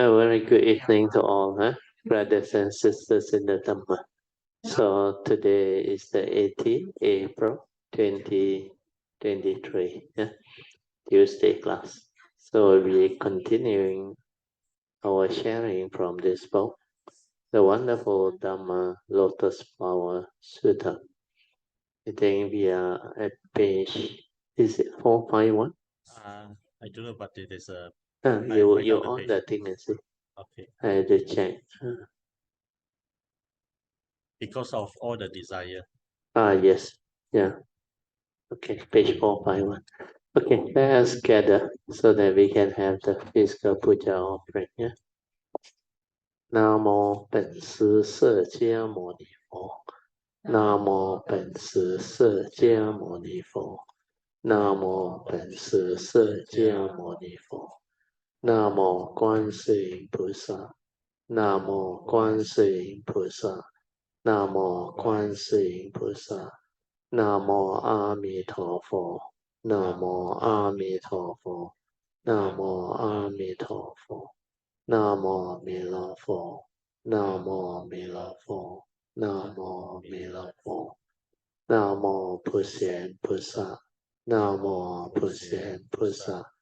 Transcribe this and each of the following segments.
A very good evening to all, brothers and sisters in the Dhamma. So today is the 18th April 2023, Tuesday class. So we're continuing our sharing from this book, the wonderful Dhamma Lotus Sutra. I think we are at page, is it 451? I don't know, but it is a. You're on the thing and see. Okay. I had to check. Because of all the desire. Yes. Yeah. Okay, page 451. Okay, let us gather so that we can have the physical puja offering. Yeah. Namo 本师释迦牟尼佛。Namo 本师释迦牟尼佛。Namo 本师释迦牟尼佛。Namo 观世音菩萨。Namo 观世音菩萨。Namo 观世音菩萨。Namo 阿弥陀佛。Namo 阿弥陀佛。Namo 阿弥陀佛。Namo 弥勒佛。Namo 弥勒佛。Namo 弥勒佛。Namo 普贤菩萨。Namo 普贤菩萨。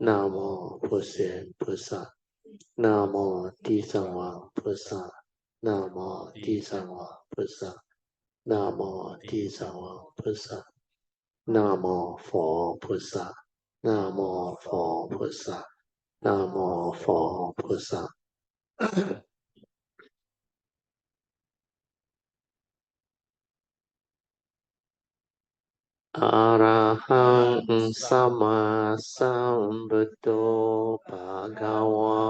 Namo 普贤菩萨。Namo 地藏王菩萨。Namo 地藏王菩萨。Namo 地藏王菩萨。Namo 佛菩萨。Namo 佛菩萨。Namo 佛菩萨。อะระหังสัมมาสัมพุทโธภะคะวะ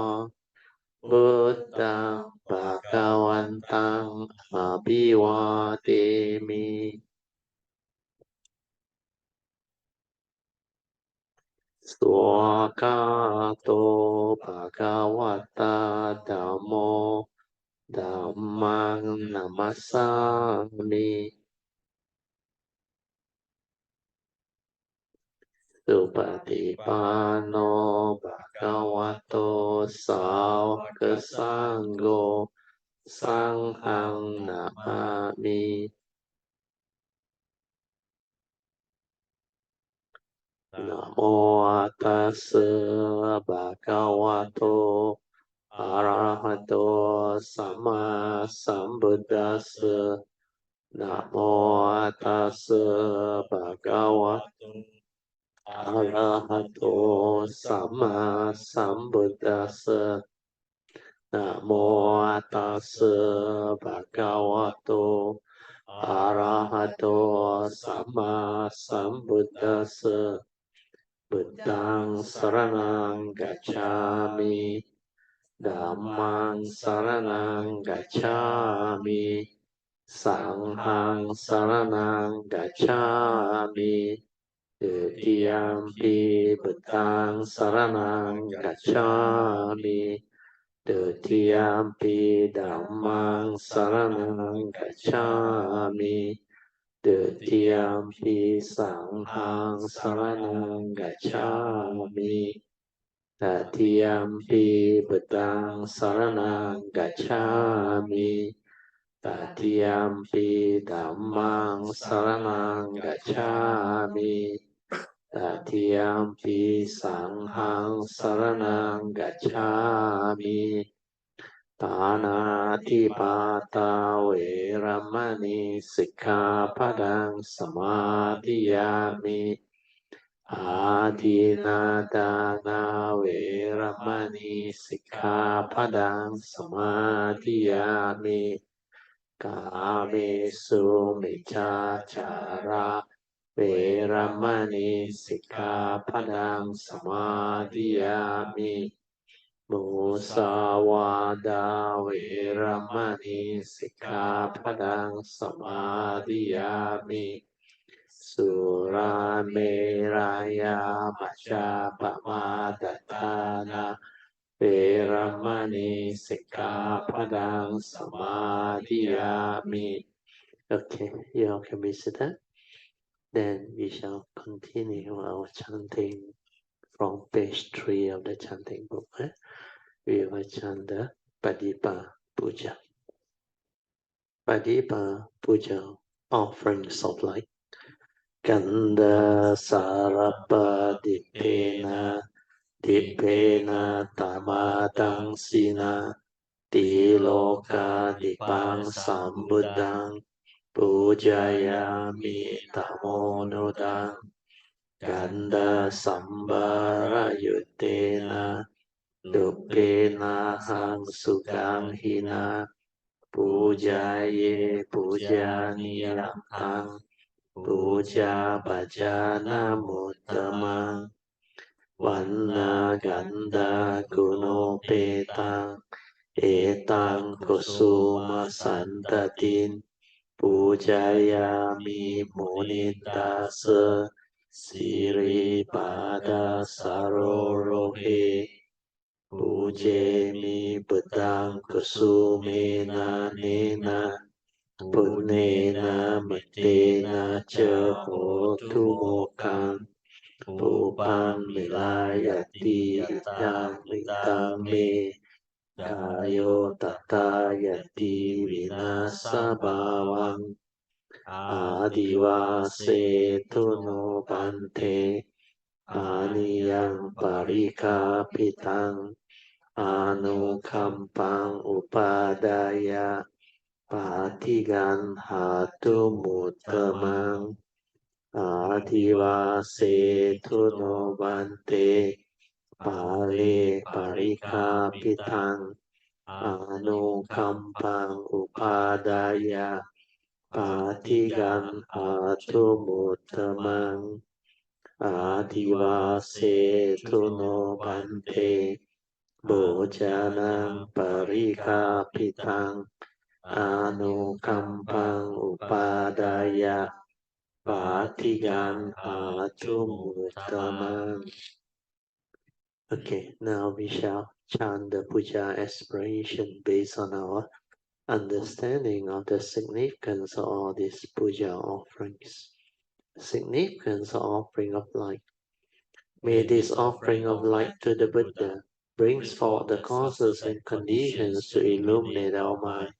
พุทธังภะคะวันตังอะภิวาเทมิสวากาโตภะคะวะตาธัมโมธัมมังนัมมัสสามิสุปฏิปันโนภะคะวะโตสาวกสังโฆสังฆังนะมามินะโมตัสสะภะคะวะโตอะระหะโตสัมมาสัมพุทธัสสะนะโมตัสสะภะคะวะโตอะระหะโตสัมมาสัมพุทธัสสะนะโมตัสสะภะคะวะโตอะระหะโตสัมมาสัมพุทธัสสะพุทธังสรณังกัจฉามิธัมมังสรณังกัจฉามิสังฆังสรณังกัจฉามิตุติยมปิพุทธังสรณังกัจฉามิตุติยมปิธัมมังสรณังกัจฉามิตุติยมปิสังฆังสรณังกัจฉามิตติยมปิพุทธังสรณังกัจฉามิตติยมปิธัมมังสรณังกัจฉามิตติยมปิสังฆังสรณังกัจฉามิปานาติปาตาเวรมณีสิกขาปะทังสมาธิยามิอาทินาทานาเวรมณีสิกขาปะทังสมาธิยามิกาเมสุมิจฉาจาระเวรมณีสิกขาปะทังสมาธิยามิมุสาวาดาเวรมณีสิกขาปะทังสมาธิยามิสุราเมรยามัจจาปมาทฐานาเวรมณีสิกขาปะทังสมาธิยามิ Okay, you all can be seated. Then we shall continue our chanting from page 3 of the chanting book. we will chant the Padipa Puja. Padipa Puja, offerings of light. Kanda Sarapa Dipena Dipena Tamadang Sina Tiloka Dipang Sambudang Pujayami Tamonodang Ganda Sambara Yutena Dupena Hang Sugang Hina Pujaye Pujaniyam Tang Puja Bhajana Muttamang Vanna Ganda Guno Petang Etang Kusuma Santatin Pujayami Munindasa Siri Pada Sarorohe Pujemi Bedang Kusumena Nena Punena Mitena Cehotu Mokang Pupang Milayati Itang Itang Me Kayo Tata Yati Vinasa Bawang Adivase Tuno Bante Aniyang Parika Pitang Anukampang Upadaya Patigan Hatu Mutamang Adivase Tuno Bante Pale Parika Pitang Anukampang Upadaya Patigan Hatu Mutamang Adivase Tuno Bante Bojanang Parika Pitang Anukampang Upadaya Patigan Hatu. Okay, now we shall chant the Puja aspiration based on our understanding of the significance of all these Puja offerings. Significance of offering of light. May this offering of light to the Buddha brings forth the causes and conditions to illuminate our mind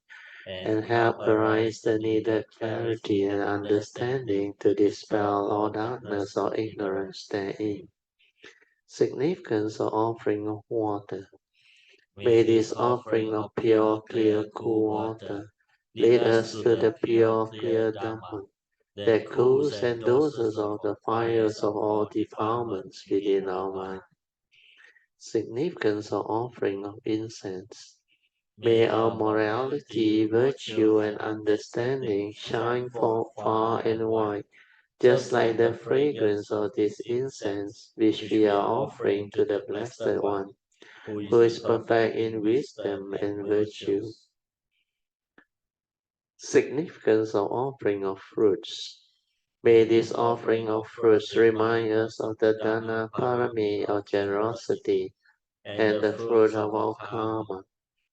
and help arise the needed clarity and understanding to dispel all darkness or ignorance therein. Significance of offering of water. May this offering of pure, clear, cool water lead us to the pure, clear Dhamma that cools and doses of the fires of all defilements within our mind. Significance of offering of incense. May our morality, virtue, and understanding shine forth far and wide, just like the fragrance of this incense which we are offering to the Blessed One, who is perfect in wisdom and virtue. Significance of offering of fruits. May this offering of fruits remind us of the Dana Parami of generosity and the fruit of our karma,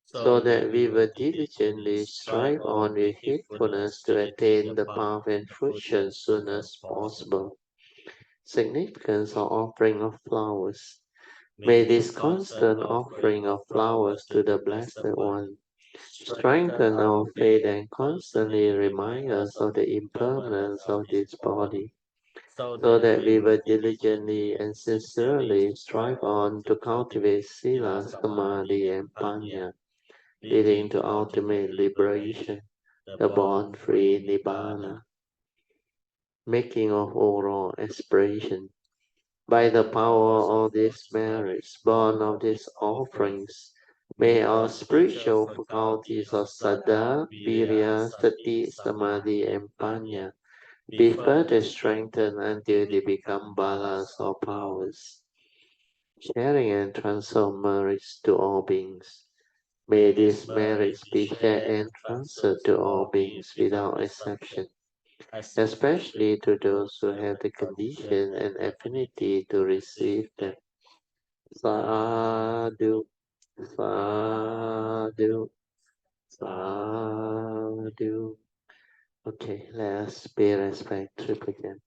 so that we will diligently strive on with heedfulness to attain the path and fruition soon as possible. Significance of offering of flowers. May this constant offering of flowers to the Blessed One strengthen our faith and constantly remind us of the impermanence of this body, so that we will diligently and sincerely strive on to cultivate Sila, Samadhi, and Panya, leading to ultimate liberation, the born-free Nibbana. Making of overall aspiration. By the power of these merits, born of these offerings, may our spiritual faculties of Saddha, Virya, Sati, Samadhi, and Panya be further strengthened until they become balas or powers, sharing and transfer merits to all beings. May these merits be shared and transferred to all beings without exception, especially to those who have the condition and affinity to receive them. Sadhu, sadhu, sadhu. Okay, let's pay respect triple again.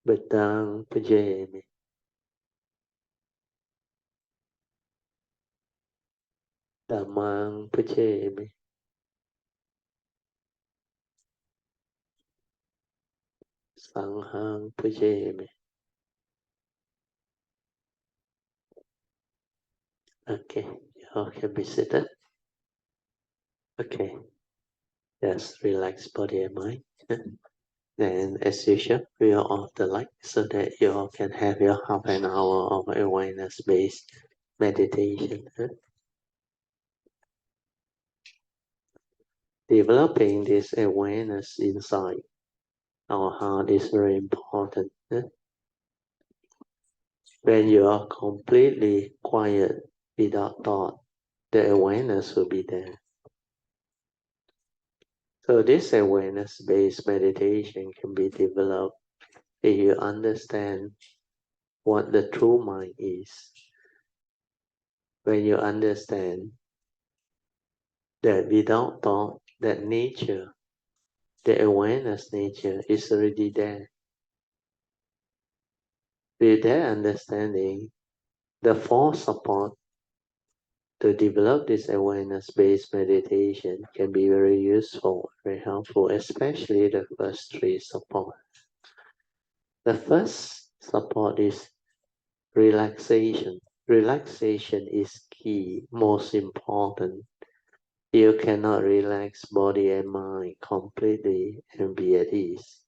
Bedang Pujayami. Dhammang Puja. Sanghang Puja. Okay, you all can be seated. Okay, just relax body and mind. Then, as usual, we will off the light so that you all can have your half an hour of awareness-based meditation. Developing this awareness inside our heart is very important. When you are completely quiet without thought, the awareness will be there. So this awareness-based meditation can be developed if you understand what the true mind is. When you understand that without thought, that nature, the awareness nature is already there. With that understanding, the fourth support to develop this awareness-based meditation can be very useful, very helpful, especially the first three support. The first support is relaxation. Relaxation is key, most important. You cannot relax body and mind completely and be at ease.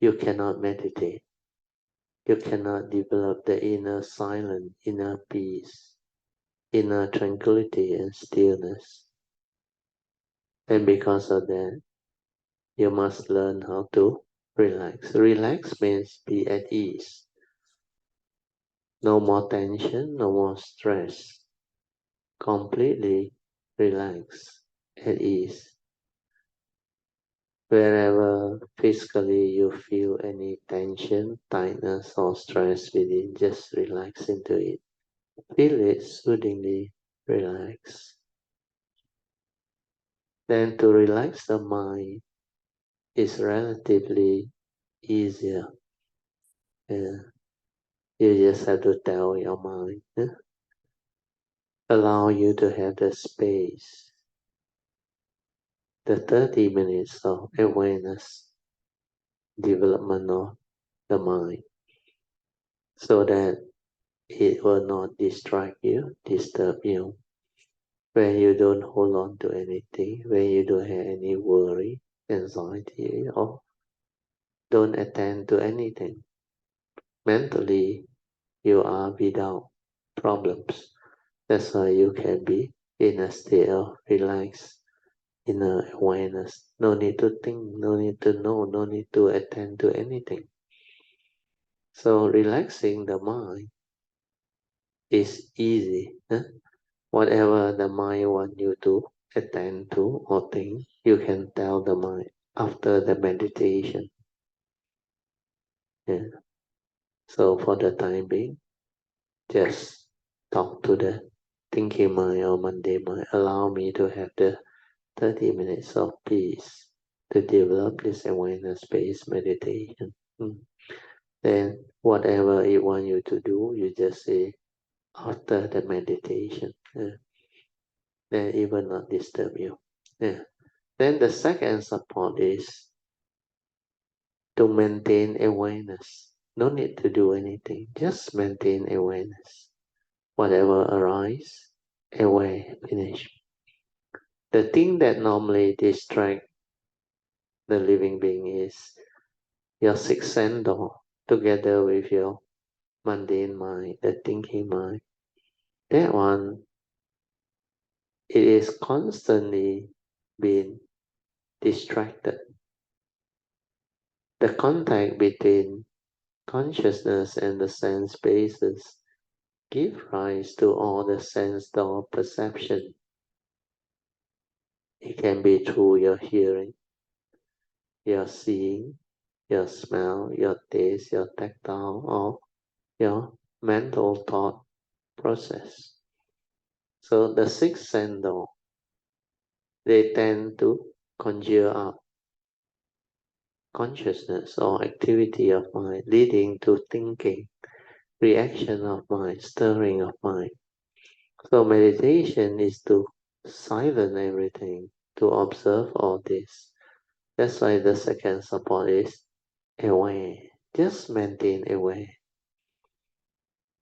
You cannot meditate. You cannot develop the inner silence, inner peace, inner tranquility and stillness. And because of that, you must learn how to relax. Relax means be at ease. No more tension, no more stress. Completely relax, at ease. Wherever physically you feel any tension, tightness or stress within, just relax into it. Feel it soothingly relax. Then to relax the mind is relatively easier. You just have to tell your mind, allow you to have the space, the 30 minutes of awareness, development of the mind, so that it will not distract you, disturb you, when you don't hold on to anything, when you don't have any worry, anxiety, or don't attend to anything. Mentally, you are without problems. That's why you can be in a state of relaxed inner awareness. No need to think, no need to know, no need to attend to anything. So relaxing the mind is easy. Whatever the mind wants you to attend to or think, you can tell the mind after the meditation. Yeah. So for the time being, just talk to the thinking mind or mundane mind. Allow me to have the 30 minutes of peace to develop this awareness-based meditation. Then whatever it wants you to do, you just say after the meditation. Then it will not disturb you. Then the second support is to maintain awareness. No need to do anything, just maintain awareness. Whatever arises, aware, finish. The thing that normally distracts the living being is your sixth sense door, together with your mundane mind, the thinking mind. That one, it is constantly being distracted. The contact between consciousness and the sense spaces give rise to all the sense door perception. It can be through your hearing, your seeing, your smell, your taste, your tactile, or your mental thought process. So the sixth sense door, they tend to conjure up consciousness or activity of mind, leading to thinking, reaction of mind, stirring of mind. So meditation is to silence everything, to observe all this. That's why the second support is aware. Just maintain aware.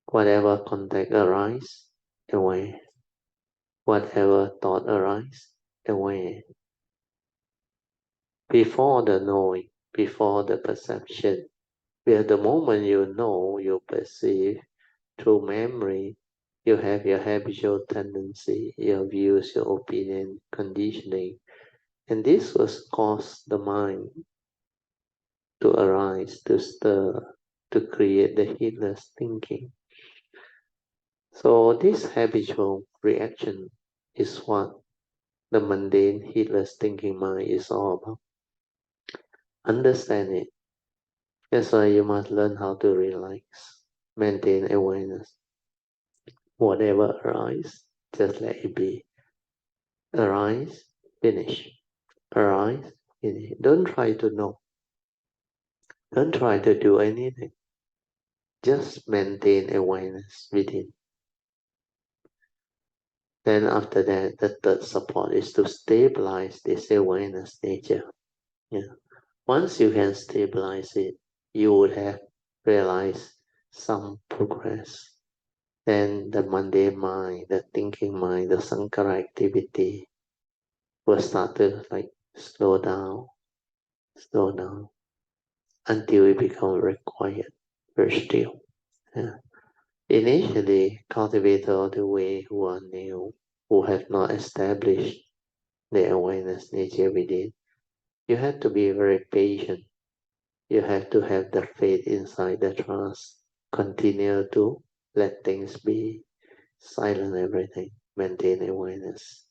Whatever contact arise, aware. Whatever thought arise, aware. Before the knowing, before the perception, where the moment you know, you perceive through memory, you have your habitual tendency, your views, your opinion, conditioning, and this was cause the mind to arise, to stir, to create the heedless thinking. So this habitual reaction is what the mundane heedless thinking mind is all about. Understand it. That's why you must learn how to relax, maintain awareness. Whatever arises, just let it be. Arise, finish. Arise, finish. Don't try to know. Don't try to do anything. Just maintain awareness within. Then after that, the third support is to stabilize this awareness nature. Yeah. Once you can stabilize it, you would have realized some progress. Then the mundane mind, the thinking mind, the sankara activity will start to slow down, until it becomes very quiet, very still. Yeah. Initially, cultivators of the way who are new, who have not established the awareness nature within, you have to be very patient. You have to have the faith inside, the trust. Continue to let things be, silence everything, maintain awareness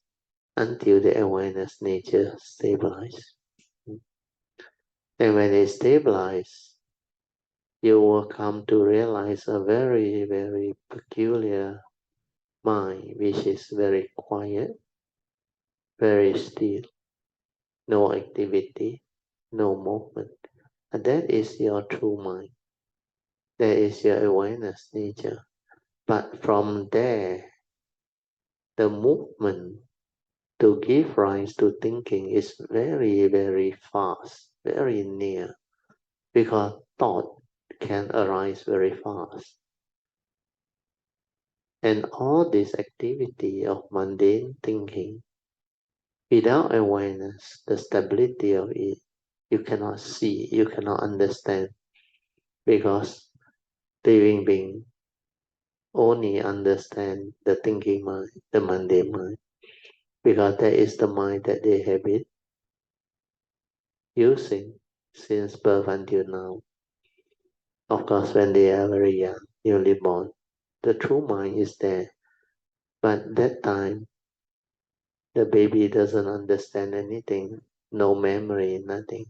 until the awareness nature stabilizes. And when it stabilizes, you will come to realize a very, very peculiar mind, which is very quiet, very still, no activity, no movement. And that is your true mind. That is your awareness nature. But from there, the movement to give rise to thinking is very, very fast, very near, because thought can arise very fast. And all this activity of mundane thinking, without awareness, the stability of it, you cannot see, you cannot understand, because living being only understand the thinking mind, the mundane mind, because that is the mind that they have been using since birth until now. Of course, when they are very young, newly born, the true mind is there. But that time, the baby doesn't understand anything, no memory, nothing,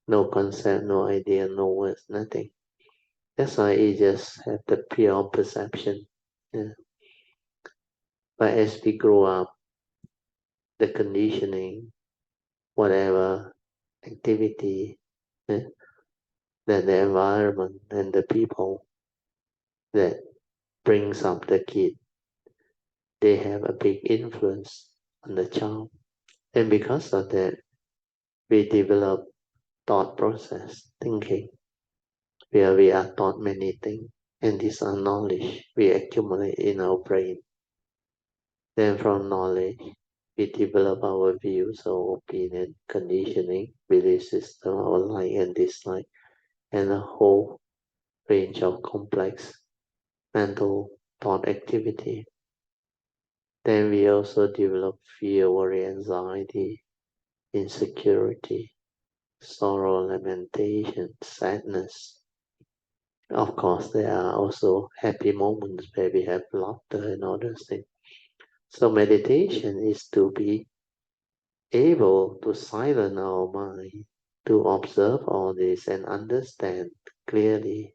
no concept, no idea, no words, nothing. That's why it just have the pure perception. Yeah. But as we grow up, the conditioning, whatever activity, then the environment and the people that brings up the kid, they have a big influence on the child. And because of that, we develop thought process, thinking, where we are taught many things, and these are knowledge we accumulate in our brain. Then from knowledge, we develop our views, our opinion, conditioning, belief system, our like and dislike, and a whole range of complex mental thought activity. Then we also develop fear, worry, anxiety, insecurity, sorrow, lamentation, sadness. Of course, there are also happy moments where we have laughter and all those things. So meditation is to be able to silence our mind, to observe all this and understand clearly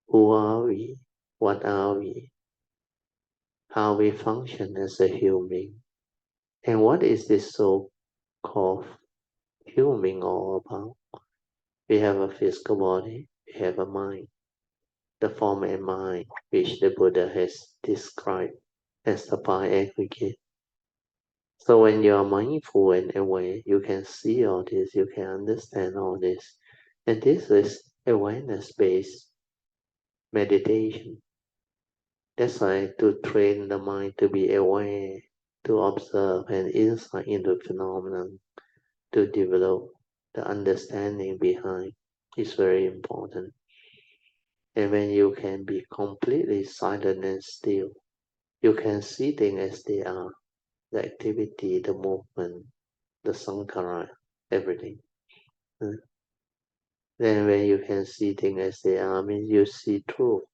who are we, what are we, how we function as a human being, and what is this so-called human being all about. We have a physical body, we have a mind, the form and mind which the Buddha has described as the pi aggregate. So when you are mindful and aware, you can see all this, you can understand all this. And this is awareness-based meditation. That's why to train the mind to be aware, to observe and insight into phenomenon, to develop the understanding behind is very important. And when you can be completely silent and still, you can see things as they are, the activity, the movement, the sankhara, everything. Then when you can see things as they are, means you see truth.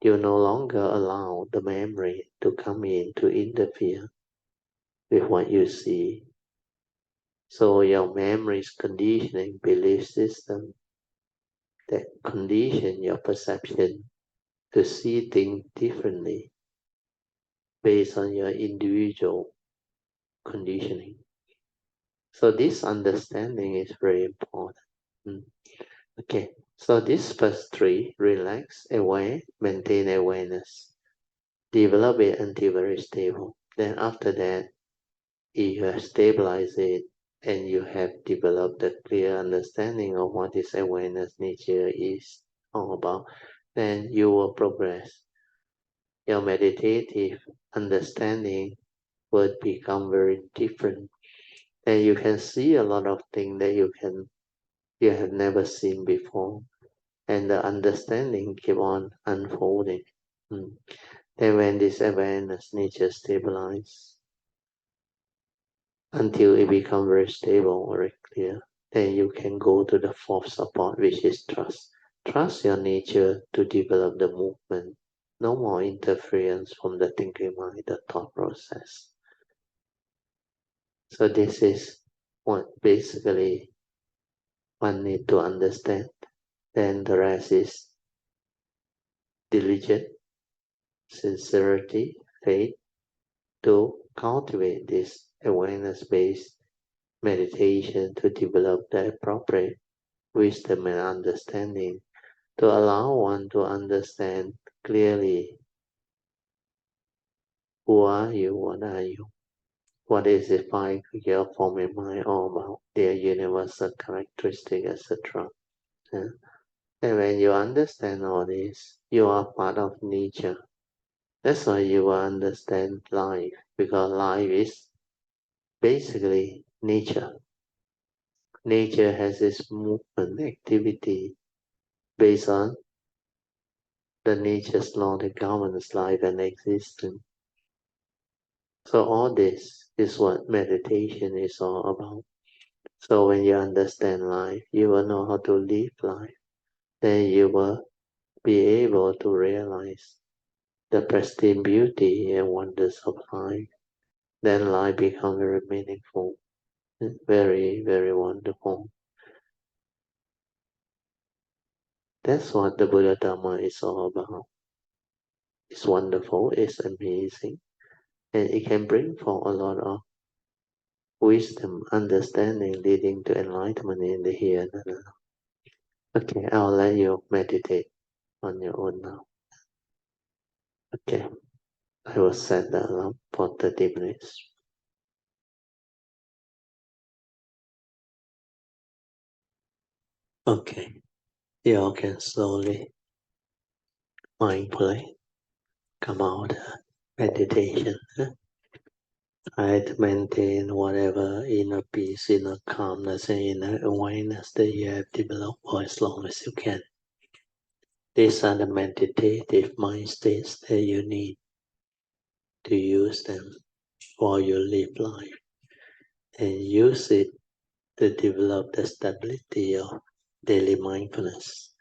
You no longer allow the memory to come in to interfere with what you see. So your memory's conditioning belief system that condition your perception to see things differently based on your individual conditioning. So this understanding is very important. Okay, so this first three, relax, aware, maintain awareness. Develop it until very stable. Then after that, if you have stabilized it and you have developed a clear understanding of what this awareness nature is all about, then you will progress. Your meditative understanding will become very different. And you can see a lot of things that you have never seen before. And the understanding keep on unfolding. Then when this awareness nature stabilizes until it becomes very stable, very clear, then you can go to the fourth support, which is trust. Trust your nature to develop the movement. No more interference from the thinking mind, the thought process. So this is what basically one need to understand. Then the rest is diligence, sincerity, faith, to cultivate this awareness-based meditation to develop the appropriate wisdom and understanding to allow one to understand clearly who are you, what are you, what is the five figure form in mind all about, their universal characteristic, etc. And when you understand all this, you are part of nature. That's why you will understand life, because life is basically nature. Nature has its movement activity based on the nature's law that governs life and existence. So all this is what meditation is all about. So when you understand life, you will know how to live life. Then you will be able to realize the pristine beauty and wonders of life. Then life becomes very meaningful, very, very wonderful. That's what the Buddha Dhamma is all about. It's wonderful, it's amazing, and it can bring forth a lot of wisdom, understanding, leading to enlightenment in the here and now. Okay, I'll let you meditate on your own now. Okay, I will set the alarm for 30 minutes. Okay, you all can slowly, mindfully come out of meditation. Try to maintain whatever inner peace, inner calmness, and inner awareness that you have developed for as long as you can. These are the meditative mind states that you need to use them while you live life, and use it to develop the stability of daily mindfulness.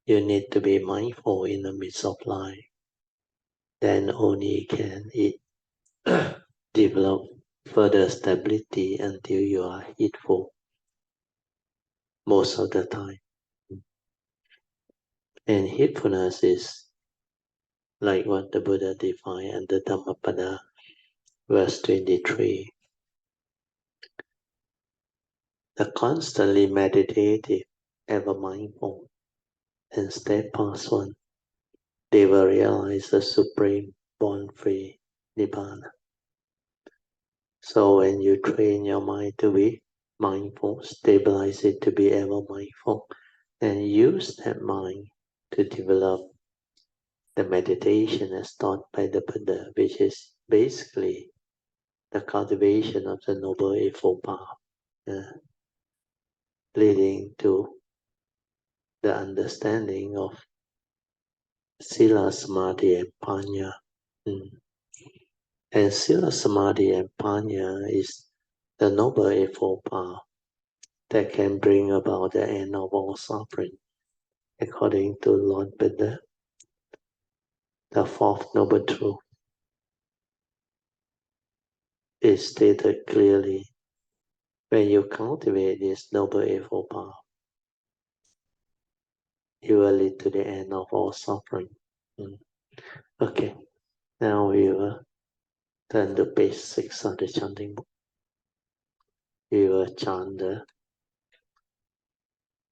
You need to be mindful in the midst of life. Then only can it develop further stability until you are heedful most of the time. And heedfulness is like what the Buddha defined under Dhammapada, verse 23. The constantly meditative, ever mindful, and steadfast one, they will realize the supreme born-free Nibbana. So when you train your mind to be mindful, stabilize it to be ever mindful, and use that mind to develop the meditation as taught by the Buddha, which is basically the cultivation of the Noble Eightfold Path, leading to the understanding of Sila, Samadhi, and Panya. And Sila, Samadhi, and Panya is the Noble Eightfold Path that can bring about the end of all suffering. According to Lord Buddha, the fourth noble truth is stated clearly. When you cultivate this Noble Eightfold Path, you will lead to the end of all suffering. Okay, now we will turn to page 6 of the chanting book. We will chant the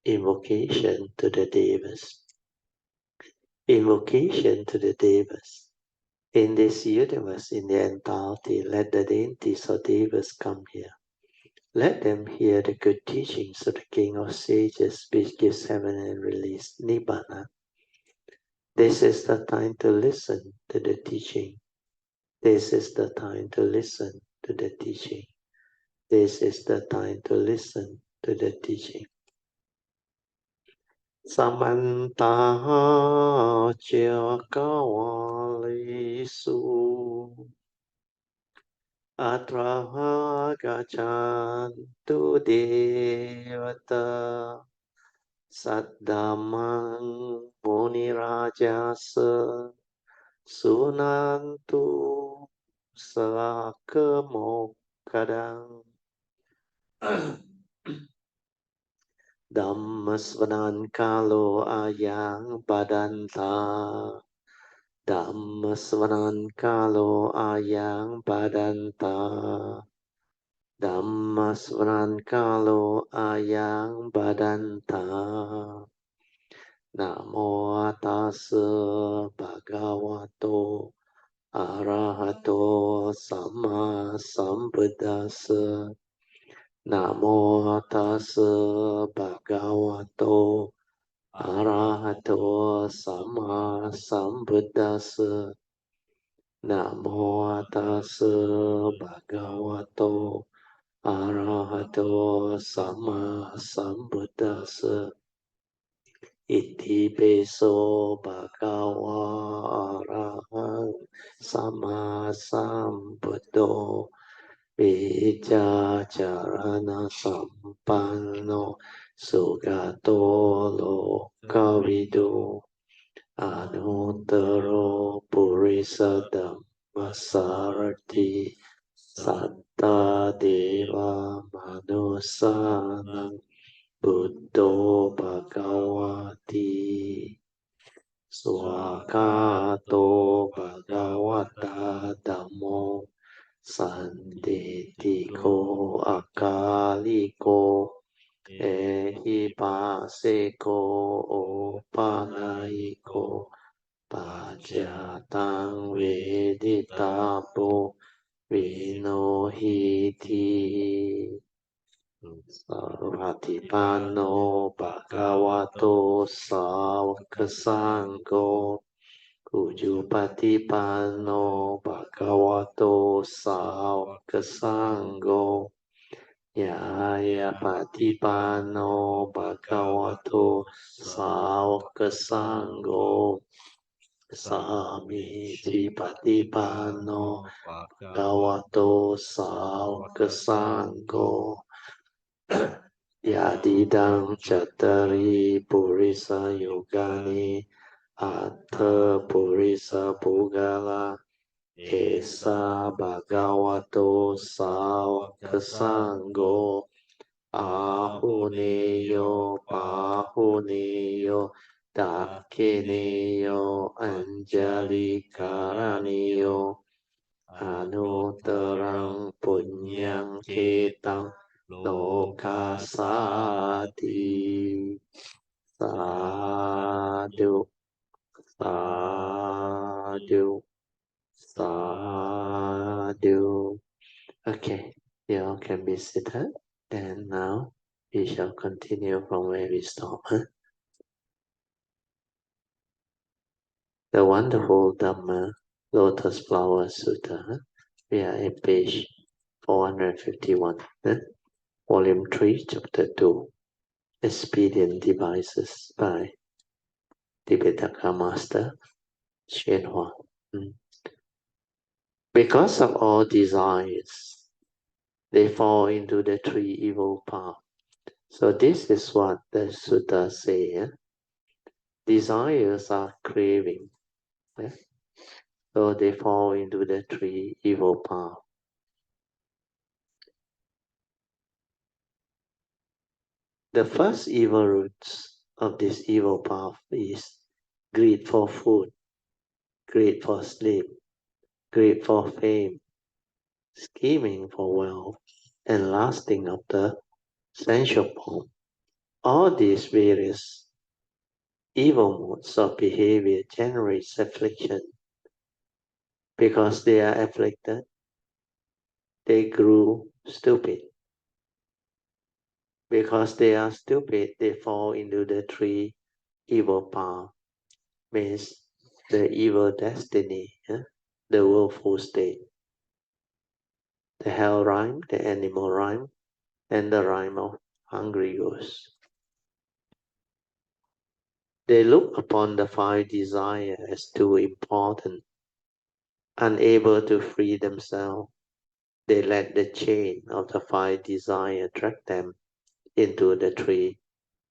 invocation to the Devas. Invocation to the Devas. In this universe, in the entirety, let the deities of Devas come here. Let them hear the good teachings of the King of Sages, which gives heaven and release Nibbana. This is the time to listen to the teaching. This is the time to listen to the teaching. This is the time to listen to the teaching. Samanta Chakawalisu Atraha Gachantu Devata Saddhamang Munirajasa Sunantu Sakemokadang Dhammasvanan Kalo Ayang Badanta Dhammasvanan Kalo Ayang Badanta Dhammasvanan Kalo Ayang Badanta Namo Tassa Bhagavato Arahato Sama Sambuddhassa Namo Tassa Bhagavato Arahato Sama Sambuddhassa Namo Tassa Bhagavato Arahato Sama Sambuddhassa Iti Beso Bhagava Arahang Sama Sambuddho Bija Charana Sampanno Sugato Lokavidu Anuttaro Purisa Dhammasarati Satta Deva Manusanang Buddho Bhagavati Swakato Bhagavata Dhammo Sanditiko Akaliko Ehipaseko Opanayiko Pajatang Veditapo Vinohiti Sarvatipano Bhagavato Savakasangho Ujupatipano Bhagavato Savakasangho Yaya Patipano Bhagavato Savakasangho Samiti Patipano Bhagavato Savakasangho Yadidam Chatari Purisa Yogani Atha Purisa Pugala Esa Bhagavato Savakasangho Ahuneyo Pahuneyo Dakineyo Anjali Karaniyo Anutarang Punyang Ketang Lokasati Sadhu Sadhu Sadhu Okay, you all can be seated. And now we shall continue from where we stopped. The wonderful Dhamma Lotus Flower Sutta. We are at page 451. Volume 3, Chapter 2. Expedient Devices by Tibetan Master宣化. Because of all desires, they fall into the three evil paths. So this is what the sutta says. Desires are craving. So they fall into the three evil paths. The first evil roots of this evil path is greed for food, greed for sleep, greed for fame, scheming for wealth, and lasting after sensual form. All these various evil modes of behavior generate affliction. Because they are afflicted, they grew stupid. Because they are stupid, they fall into the three evil paths, means the evil destiny, the willful state, the hell rhyme, the animal rhyme, and the rhyme of hungry ghosts. They look upon the five desires as too important. Unable to free themselves, they let the chain of the five desires drag them into the three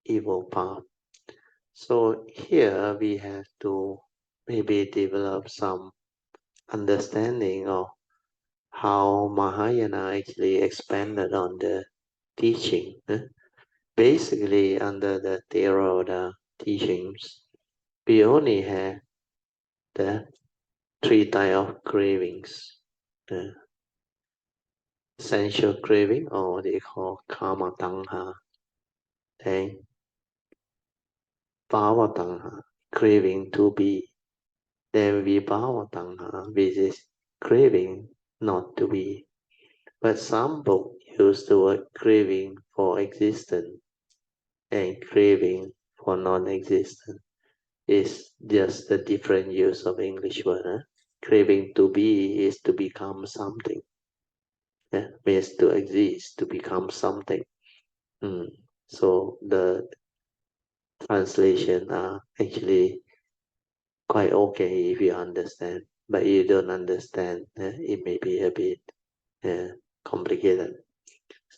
evil paths. So here we have to maybe develop some understanding of how Mahayana actually expanded on the teaching. Basically, under the Theravada teachings, we only have the three types of cravings. Sensual craving, or they call kama tanha, and bhava tanha, craving to be. Then vibhava tanha, which is craving not to be. But some books use the word craving for existence and craving for non-existence. It's just a different use of English word. Craving to be is to become something. Means to exist, to become something. So the translation are actually quite okay if you understand, but you don't understand, it may be a bit complicated.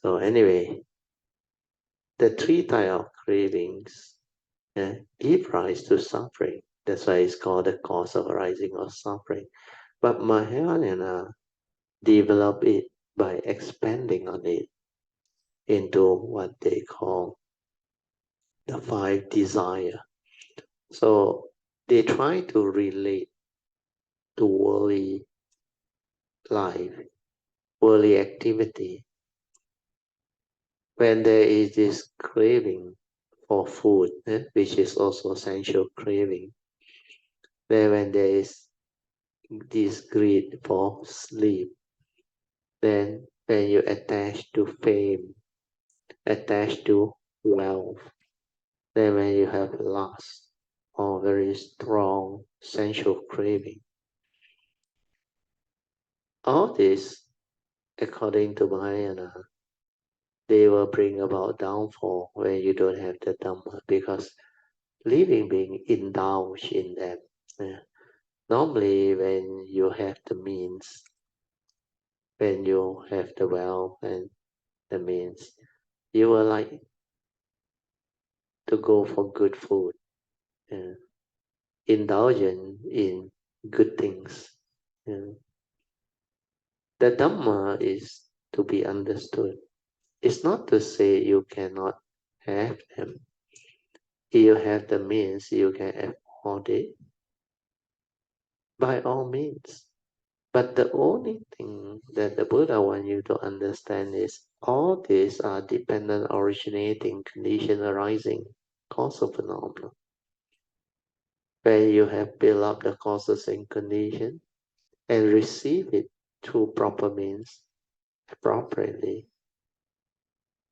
So anyway, the three types of cravings give rise to suffering. That's why it's called the cause of arising of suffering. But Mahayana developed it by expanding on it into what they call the five desires. So they try to relate to worldly life, worldly activity. When there is this craving for food, which is also sensual craving, then when there is this greed for sleep, then when you attach to fame, attach to wealth, then when you have lust or very strong sensual craving, all this, according to Mahayana, they will bring about downfall when you don't have the Dhamma, because living being indulged in them. Normally, when you have the means, when you have the wealth and the means, you will like to go for good food, indulgent in good things. The Dhamma is to be understood. It's not to say you cannot have them. If you have the means, you can afford it. By all means. But the only thing that the Buddha wants you to understand is all these are dependent, originating, condition arising, causal phenomena. When you have built up the causes and condition and receive it through proper means, properly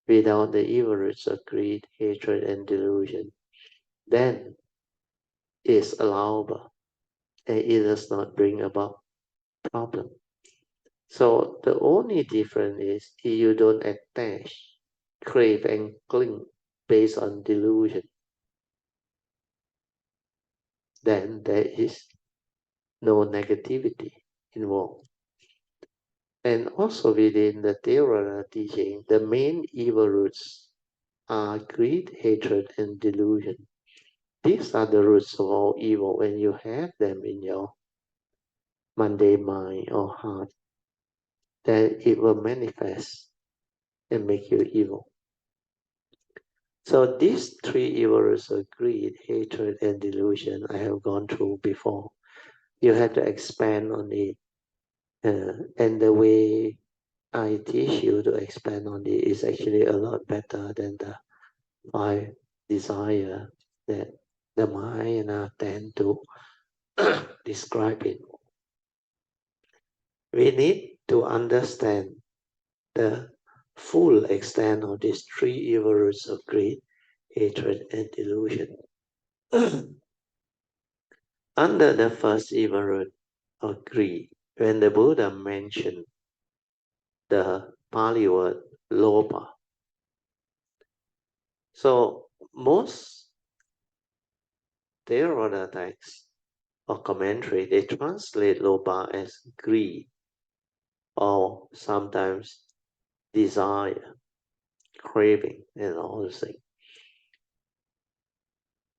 without the evil roots of greed, hatred, and delusion, then it's allowable and it does not bring about problem. So the only difference is you don't attach, crave, and cling based on delusion. Then there is no negativity involved. And also within the Theravada teaching, the main evil roots are greed, hatred, and delusion. These are the roots of all evil. When you have them in your mundane mind or heart, then it will manifest and make you evil. So these three evil roots of greed, hatred, and delusion I have gone through before. You have to expand on it. And the way I teach you to expand on it is actually a lot better than the 5 desire that the Mahayana tend to describe it. We need to understand the full extent of these 3 evil roots of greed, hatred, and delusion. Under the first evil root of greed, when the Buddha mentioned the Pali word lopa, so most Theravada texts or commentary, they translate lopa as greed or sometimes desire, craving, and all those things.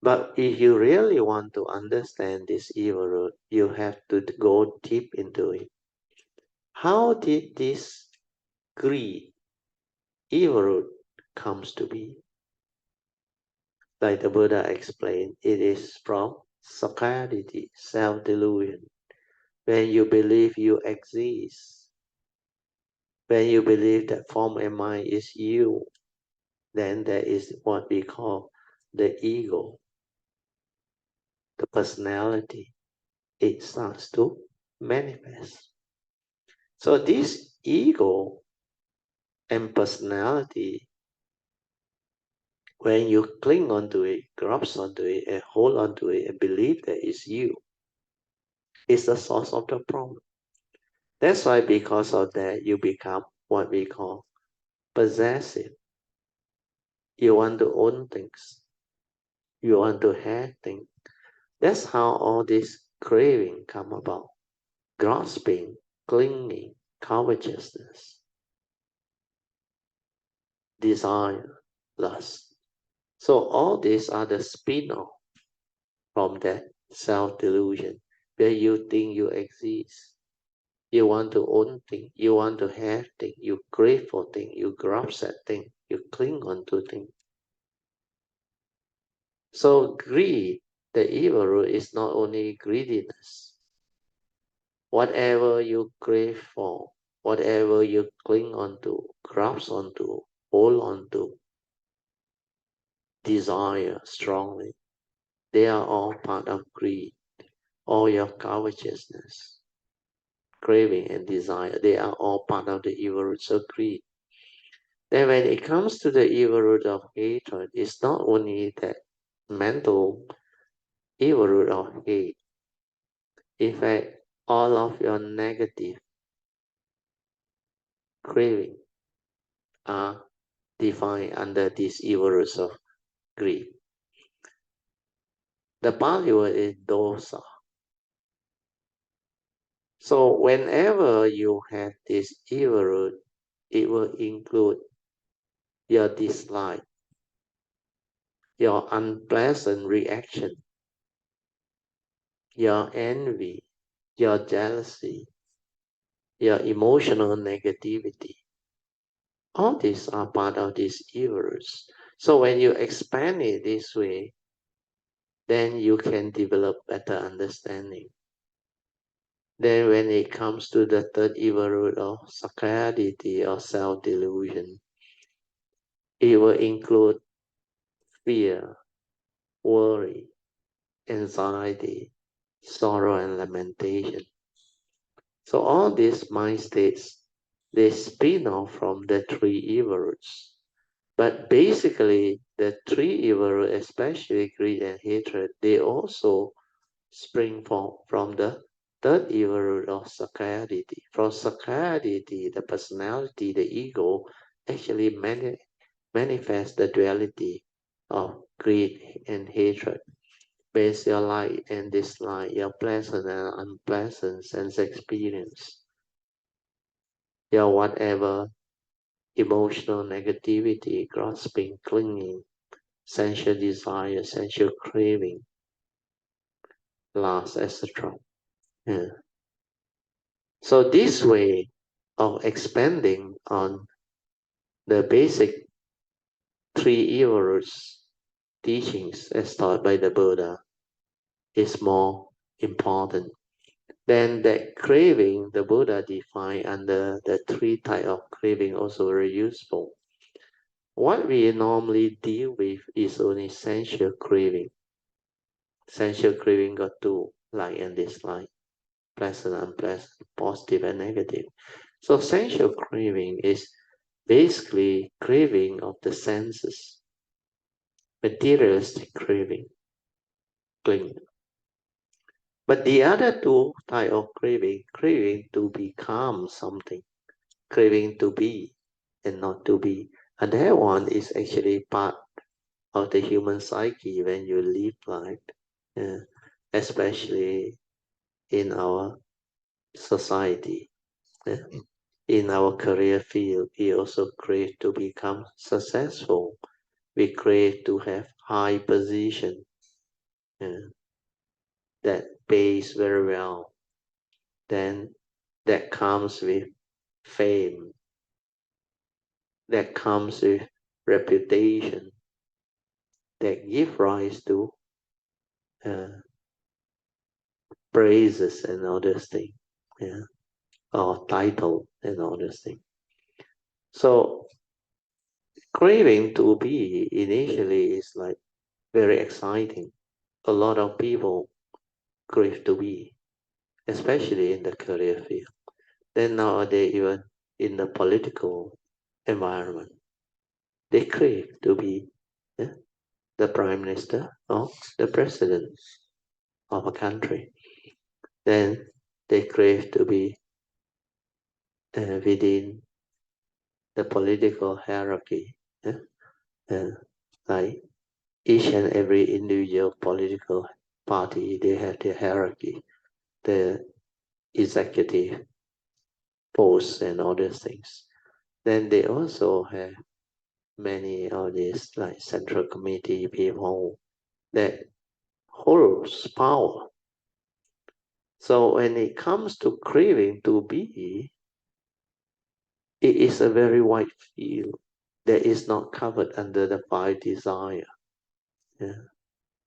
But if you really want to understand this evil root, you have to go deep into it. How did this greed, evil root, comes to be? Like the Buddha explained, it is from sakkayaditthi, self-delusion. When you believe you exist, when you believe that form and mind is you, then there is what we call the ego, the personality. It starts to manifest. So this ego and personality, when you cling onto it, grasp onto it, and hold onto it, and believe that it's you, is the source of the problem. That's why because of that, you become what we call possessive. You want to own things. You want to have things. That's how all this craving come about. Grasping, clinging, covetousness, desire, lust. So all these are the spin-off from that self-delusion where you think you exist. You want to own things, you want to have things, you crave for things, you grasp at things, you cling on to things. So greed, the evil root, is not only greediness. Whatever you crave for, whatever you cling onto, grasp onto, hold onto, desire strongly, they are all part of greed. All your covetousness, craving, and desire, they are all part of the evil roots of greed. Then when it comes to the evil root of hatred, it's not only that mental evil root of hate. In fact, all of your negative craving are defined under these evil roots of greed. The Pali word is dosa. So whenever you have this evil root, it will include your dislike, your unpleasant reaction, your envy, your jealousy, your emotional negativity. All these are part of these evil roots. So when you expand it this way, then you can develop better understanding. Then when it comes to the third evil root of sakkayaditthi or self-delusion, it will include fear, worry, anxiety, sorrow, and lamentation. So all these mind states, they spin off from the three evil roots. But basically, the three evil roots, especially greed and hatred, they also spring from the third evil root of scarcity. From scarcity, the personality, the ego, actually manifests the duality of greed and hatred. Base your like and dislike, your pleasant and unpleasant sense experience, your whatever emotional negativity, grasping, clinging, sensual desire, sensual craving, lust, etc. Yeah. So this way of expanding on the basic three evil roots teachings as taught by the Buddha is more important. Then that craving, the Buddha defined under the three types of craving, also very useful. What we normally deal with is only sensual craving. Sensual craving got two, like and dislike, pleasant, unpleasant, positive and negative. So sensual craving is basically craving of the senses, materialistic craving. But the other two type of craving, craving to become something, craving to be and not to be. And that one is actually part of the human psyche when you live life, especially in our society. In our career field, we also crave to become successful. We crave to have high position that pays very well. Then that comes with fame, that comes with reputation, that give rise to praises and all those things, or title and all those things. So craving to be initially is like very exciting. A lot of people crave to be, especially in the career field. Then nowadays, even in the political environment, they crave to be the prime minister or the president of a country. Then they crave to be within the political hierarchy. Like each and every individual political party, they have their hierarchy, the executive posts and all these things. Then they also have many of these like central committee people that holds power. So when it comes to craving to be, it is a very wide field that is not covered under the five desire.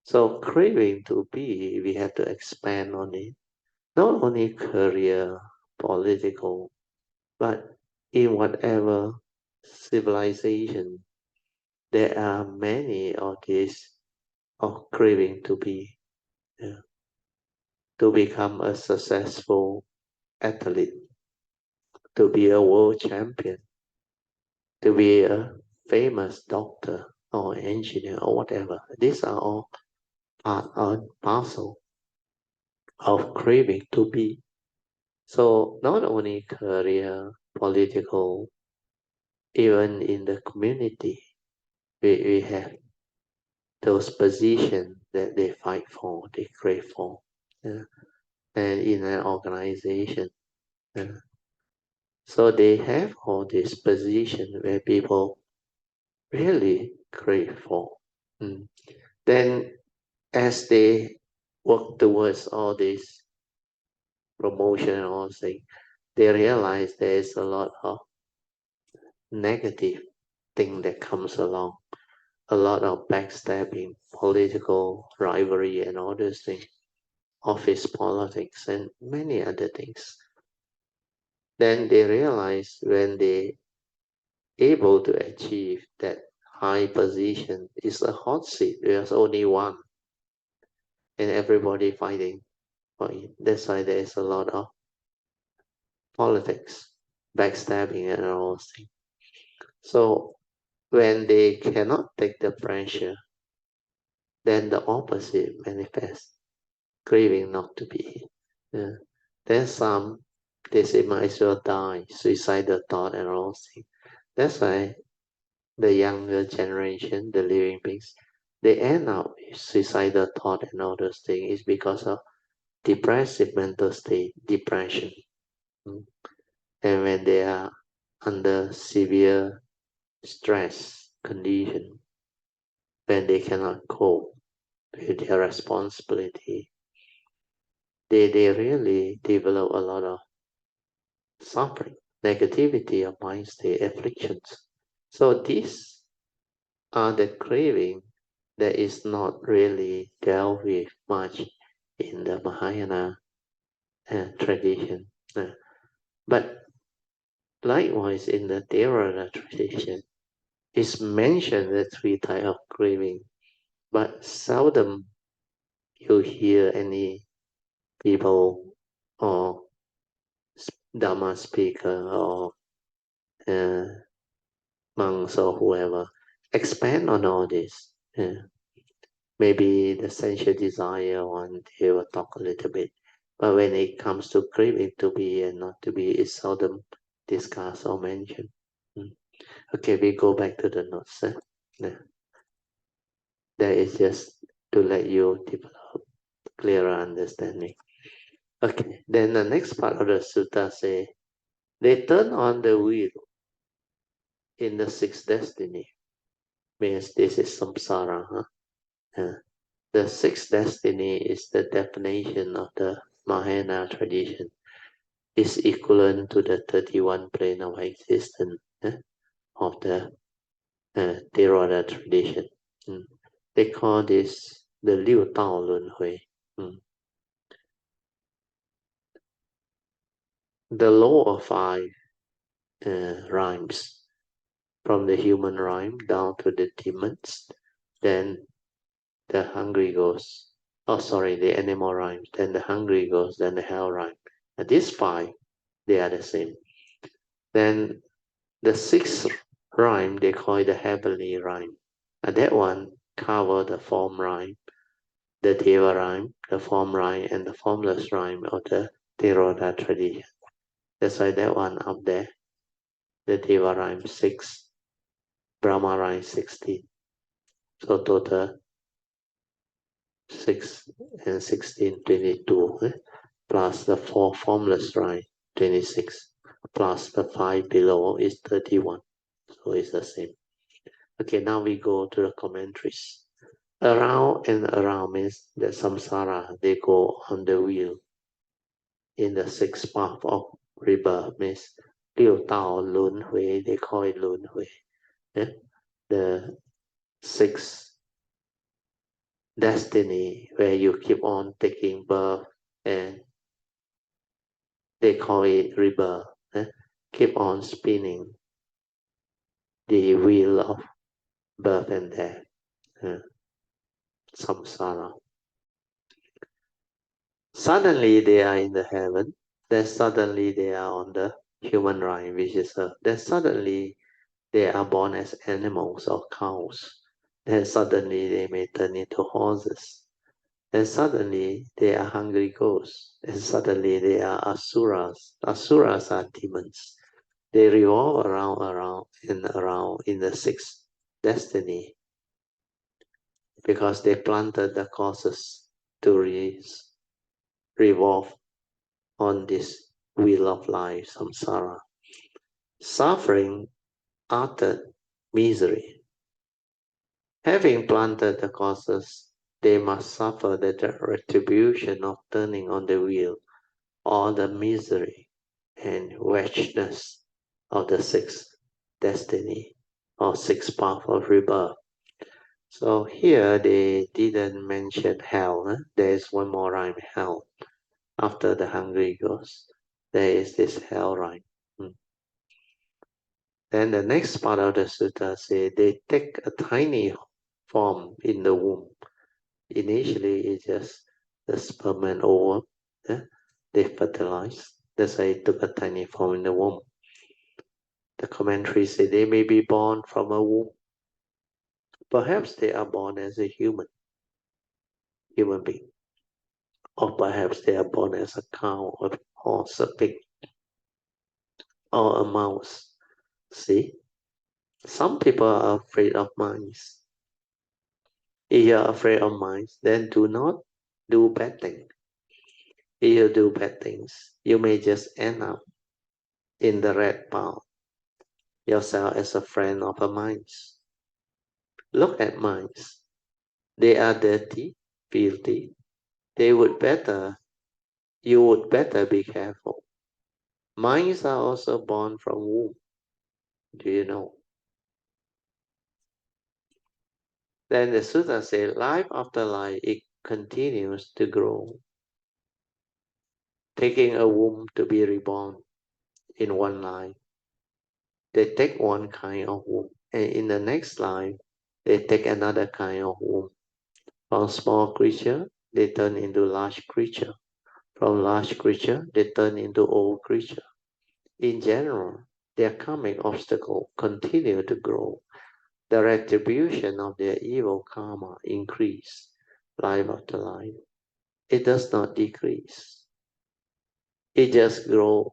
So craving to be, we have to expand on it. Not only career, political, but in whatever civilization, there are many of these of craving to be, to become a successful athlete, to be a world champion, to be a famous doctor or engineer or whatever. These are all part and parcel of craving to be. So not only career, political, even in the community, we have those positions that they fight for, they crave for. And in an organization. So they have all this position where people really crave for. Then as they work towards all this promotion and all things, they realize there is a lot of negative thing that comes along, a lot of backstabbing, political rivalry and all those things, office politics and many other things. Then they realize when they able to achieve that high position is a hot seat. There's only one and everybody fighting for it. That's why there is a lot of politics. backstabbing and all those things. So when they cannot take the pressure, then the opposite manifests, craving not to be. Then some, they say, might as well die, suicidal thought and all those things. That's why the younger generation, the living beings, they end up with suicidal thought and all those things is because of depressive mental state, depression. And when they are under severe stress condition, when they cannot cope with their responsibility, they really develop a lot of suffering, negativity of mind state, afflictions. So these are the craving that is not really dealt with much in the Mahayana tradition. But likewise in the Theravada tradition, it's mentioned the three types of craving, but seldom you hear any people or Dhamma speaker or monks or whoever expand on all this. Maybe the sensual desire one, they will talk a little bit. But when it comes to craving to be and not to be, it's seldom discussed or mentioned. Okay, we go back to the notes. That is just to let you develop clearer understanding. Okay, then the next part of the sutta say, they turn on the wheel in the sixth destiny. Means this is samsara. The sixth destiny is the definition of the Mahayana tradition. Is equivalent to the 31 plane of existence of the Theravada tradition. They call this the Liu Dao Lun Hui. The law of five rhymes, from the human rhyme down to the demons, then the hungry ghost. The animal rhymes, then the hungry ghost, then the hell rhyme. And these five, they are the same. Then the sixth rhyme, they call it the heavenly rhyme. And that one covers the form rhyme, the Deva rhyme, the form rhyme, and the formless rhyme of the Theravada tradition. That's why that one up there, the Deva rhyme 6, Brahma rhyme 16. So total 6 and 16, 22, plus the 4 formless rhyme 26, plus the 5 below is 31. So it's the same. Okay, now we go to the commentaries. Around and around means the samsara, they go on the wheel. In the sixth path of rebirth means Liu Dao Lun Hui, they call it Lun Hui. The sixth destiny where you keep on taking birth and they call it rebirth. Keep on spinning the wheel of birth and death. Samsara. Suddenly they are in the heaven, then suddenly they are on the human rhyme, which is earth. Then suddenly they are born as animals or cows. Then suddenly they may turn into horses. Then suddenly they are hungry ghosts. And suddenly they are asuras. Asuras are demons. They revolve around in the sixth destiny because they planted the causes to revolve on this wheel of life, samsara. Suffering, utter misery. Having planted the causes, they must suffer the retribution of turning on the wheel, or the misery and wretchedness of the sixth destiny, or sixth path of rebirth. So here they didn't mention hell. There is one more rhyme, hell. After the hungry ghost, there is this hell rhyme. Then the next part of the sutta says they take a tiny form in the womb. Initially, it's just the sperm and ovum. They fertilize. That's why it took a tiny form in the womb. The commentary says they may be born from a womb. Perhaps they are born as a human being. Or perhaps they are born as a cow, a horse, a pig, or a mouse. See? Some people are afraid of mice. If you are afraid of mice, then do not do bad things. If you do bad things, you may just end up in the red pile, yourself as a friend of a mice. Look at mice. They are dirty, filthy. You would better be careful. Mice are also born from womb. Do you know? Then the Sutta says, life after life, it continues to grow, taking a womb to be reborn in one life. They take one kind of womb, and in the next life, they take another kind of womb. From small creature, they turn into large creature. From large creature, they turn into old creature. In general, their karmic obstacle continue to grow. The retribution of their evil karma increase life after life. It does not decrease. It just grows,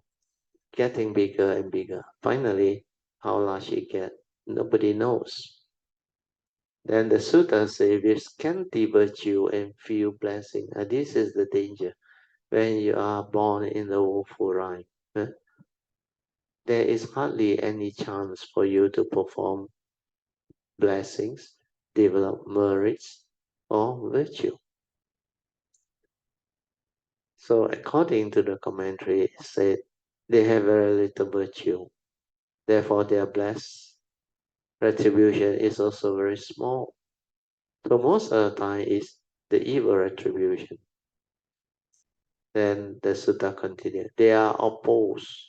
getting bigger and bigger. Finally, how large it gets, nobody knows. Then the sutta says, with scanty virtue and few blessings. This is the danger when you are born in the woeful life. There is hardly any chance for you to perform blessings, develop merits, or virtue. So according to the commentary, it said they have very little virtue. Therefore, they are blessed. Retribution is also very small. So most of the time is the evil retribution. Then the sutta continues. They are oppressed.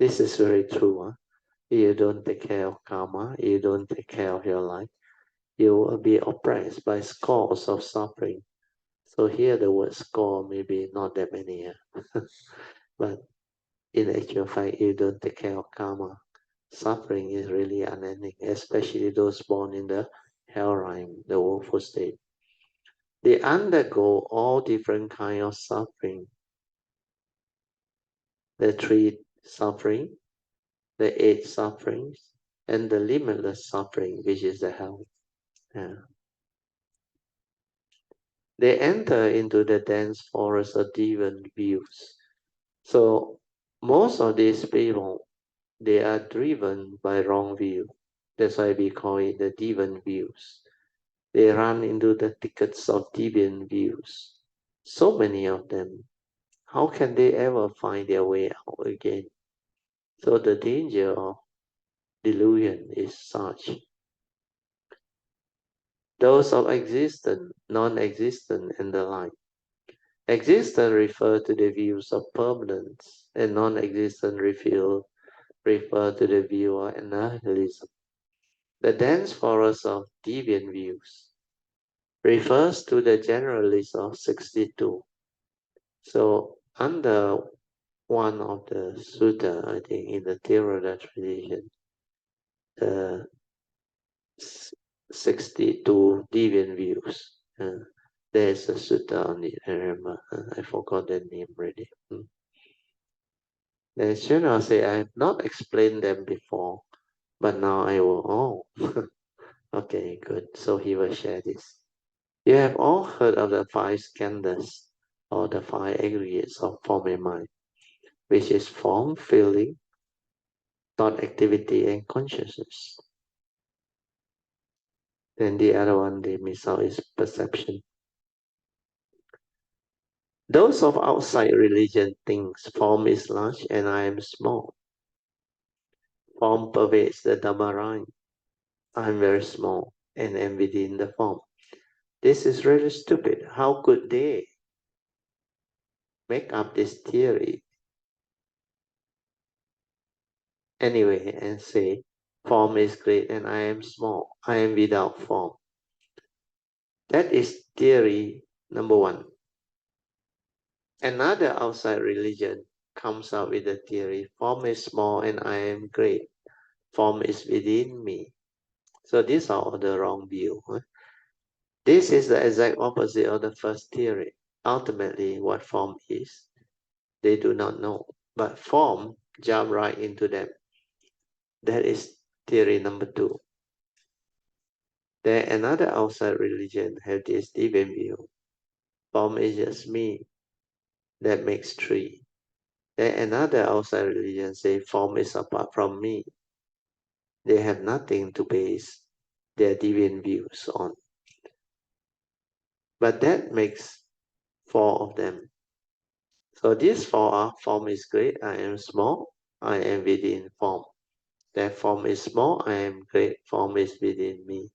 This is very true. Huh? You don't take care of karma, you don't take care of your life, you will be oppressed by scores of suffering. So here the word score maybe not that many, but in actual fact, you don't take care of karma. Suffering is really unending, especially those born in the hell realm, the woeful state. They undergo all different kinds of suffering. The 3 suffering, the 8 sufferings, and the limitless suffering, which is the hell. They enter into the dense forest of different views. So most of these people, they are driven by wrong view. That's why we call it the deviant views. They run into the thickets of deviant views. So many of them. How can they ever find their way out again? So the danger of delusion is such. Those of existent, non-existent, and the like. Existent refer to the views of permanence, and non-existent refer to the view of annihilism. The dense forest of deviant views refers to the general list of 62. So under one of the sutta, I think in the Theravada tradition, the 62 deviant views. There's a sutta on it, I remember. I forgot the name already. Then Shuna say, I have not explained them before, but now I will. Oh, okay, good. So he will share this. You have all heard of the 5 skandhas, or the 5 aggregates of form and mind, which is form, feeling, thought, activity, and consciousness. Then the other one they miss out is perception. Those of outside religion think form is large and I am small. Form pervades the Dhamma rhyme. I am very small and am within the form. This is really stupid. How could they make up this theory anyway and say form is great and I am small. I am without form. That is theory number 1. Another outside religion comes out with the theory, form is small and I am great. Form is within me. So these are all the wrong view. This is the exact opposite of the first theory. Ultimately, what form is, they do not know. But form jump right into them. That is theory number 2. Then another outside religion have this deviant view. Form is just me. That makes 3. Then another outside religion say form is apart from me. They have nothing to base their deviant views on. But that makes 4 of them. So these 4 are: form is great, I am small, I am within form. That form is small, I am great, form is within me.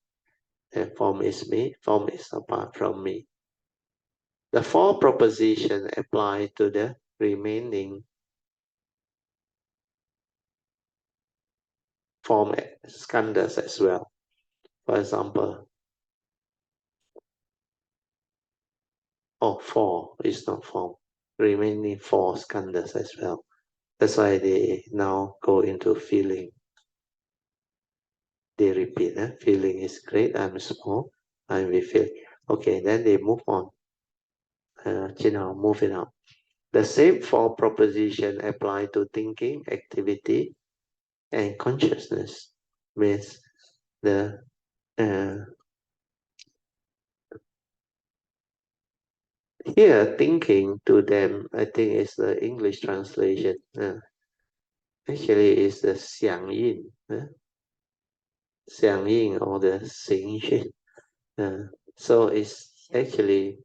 That form is me, form is apart from me. The 4 propositions apply to the remaining form skandhas as well. For example, 4 is not form. Remaining 4 skandhas as well. That's why they now go into feeling. They repeat, feeling is great, I'm small, I'm with feeling. Okay, then they move on. Move it on. The same 4 propositions apply to thinking, activity, and consciousness. Means the here thinking to them, I think is the English translation. Actually, is the 响应, 响应 or the 行运. So it's actually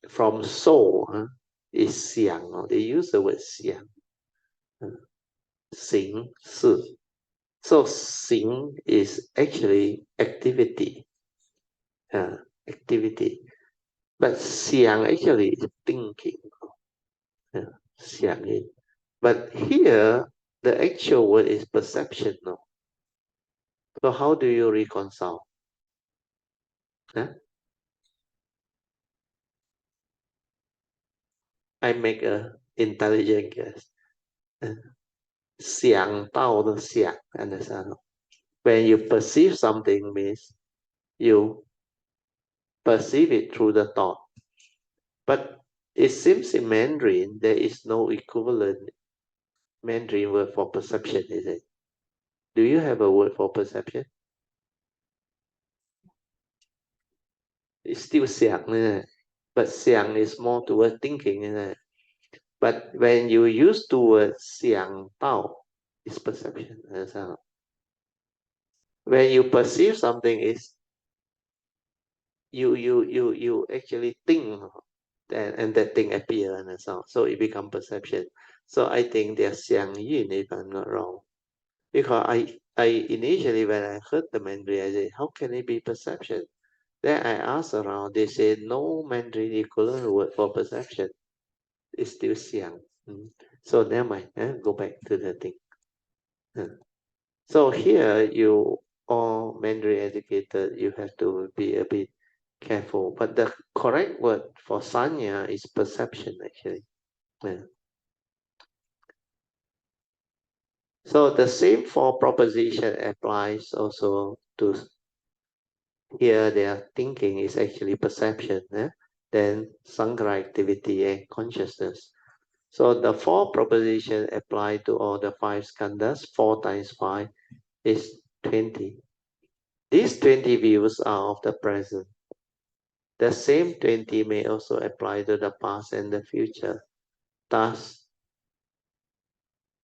from soul, is 想, they use the word 想, 行是. So 行 is actually activity, activity. But 想 actually is thinking, 响应. But here, the actual word is perception. No? So how do you reconcile? I make a intelligent guess. 想到的想, understand? When you perceive something means you perceive it through the thought. But it seems in Mandarin there is no equivalent Mandarin word for perception, is it? Do you have a word for perception? It's still 想, isn't it? But 想 is more toward thinking, isn't it? But when you use the word 想到, it's perception. When you perceive something, is you actually think, and that thing appears and so on. So it becomes perception. So I think they're 响应, if I'm not wrong. Because I initially, when I heard the Mandarin, I said, how can it be perception? Then I asked around, they said no Mandarin equivalent word for perception. It's still 想. So never mind, go back to the thing. So here, you all Mandarin educated, you have to be a bit careful. But the correct word for sanya is perception, actually. So the same 4 proposition applies also to here. Their thinking is actually perception, then sankhara activity and consciousness. So the 4 propositions apply to all the 5 skandhas. 4 times 5 is 20. These 20 views are of the present. The same 20 may also apply to the past and the future. Thus,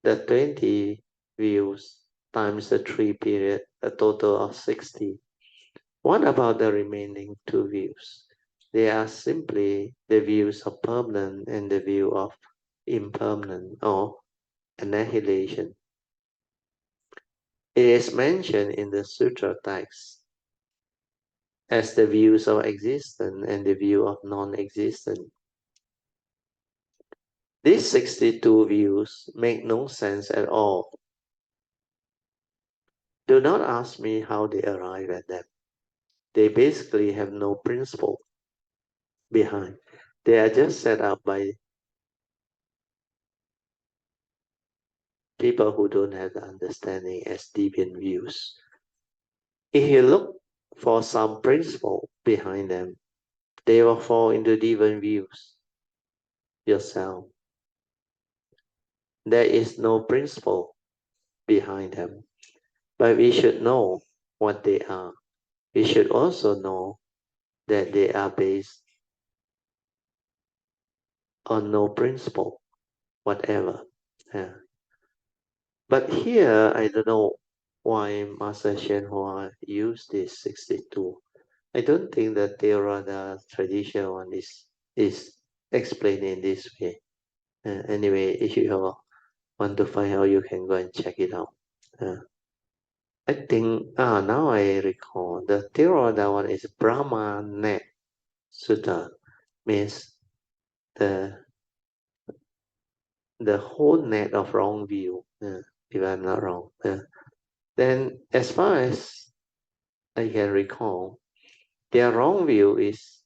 the 20 views times the 3 period, a total of 60. What about the remaining 2 views? They are simply the views of permanent and the view of impermanent or annihilation. It is mentioned in the sutra text as the views of existence and the view of non-existence. These 62 views make no sense at all. Do not ask me how they arrive at them. They basically have no principle behind. They are just set up by people who don't have the understanding as deviant views. If you look for some principle behind them, they will fall into deviant views yourself. There is no principle behind them, but we should know what they are. We should also know that they are based on no principle, whatever. Yeah. But here, I don't know why Master Shenhua used this 62. I don't think the Theravada tradition one is explained in this way. Anyway, if you want to find out, you can go and check it out. I think, now I recall, the Theravada one is Brahma Net Sutta, means the whole net of wrong view, if I'm not wrong. Then, as far as I can recall, their wrong view is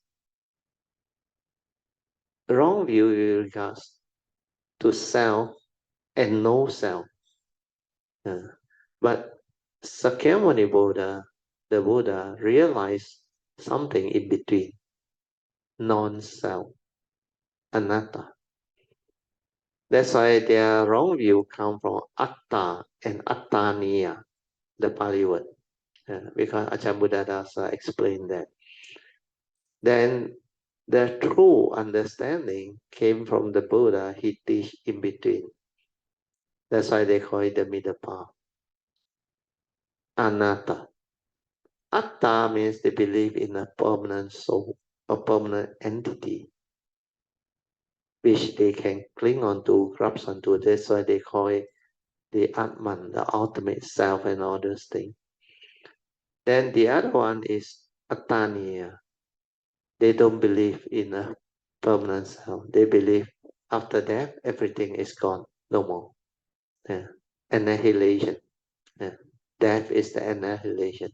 wrong view with regards to self and no self. But Sakyamuni Buddha, the Buddha, realized something in between, non-self, anatta. That's why their wrong view come from atta and attaniya, the Pali word, because Ajahn Buddhadasa explained that. Then the true understanding came from the Buddha. He teach in between. That's why they call it the middle path. Anatta. Atta means they believe in a permanent soul, a permanent entity, which they can cling on to, grasp onto. That's why they call it the Atman, the ultimate self, and all those things. Then the other one is Ataniya. They don't believe in a permanent self. They believe after death, everything is gone, no more. Annihilation. Death is the annihilation.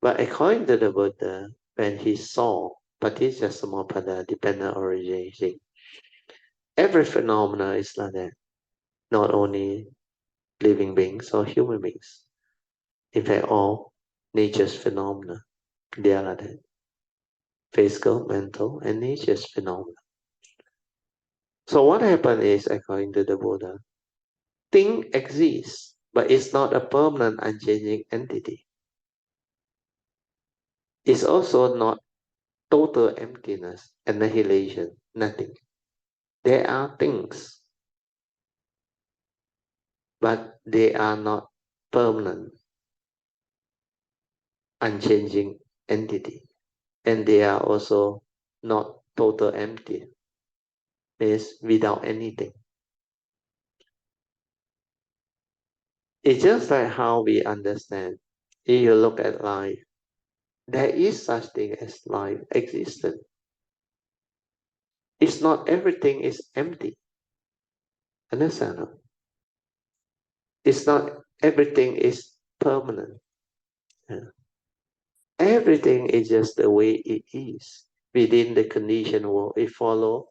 But according to the Buddha, when he saw Paticca Samuppada, dependent originating, every phenomena is like that. Not only living beings or human beings. In fact, all nature's phenomena, they are like that. Physical, mental, and nature's phenomena. So what happened is, according to the Buddha, thing exists, but it's not a permanent, unchanging entity. It's also not total emptiness, annihilation, nothing. There are things, but they are not permanent, unchanging entity. And they are also not total empty, means without anything. It's just like how we understand. If you look at life, there is such thing as life existence. It's not everything is empty. Understand? It's not everything is permanent. Everything is just the way it is. Within the conditioned world, it follows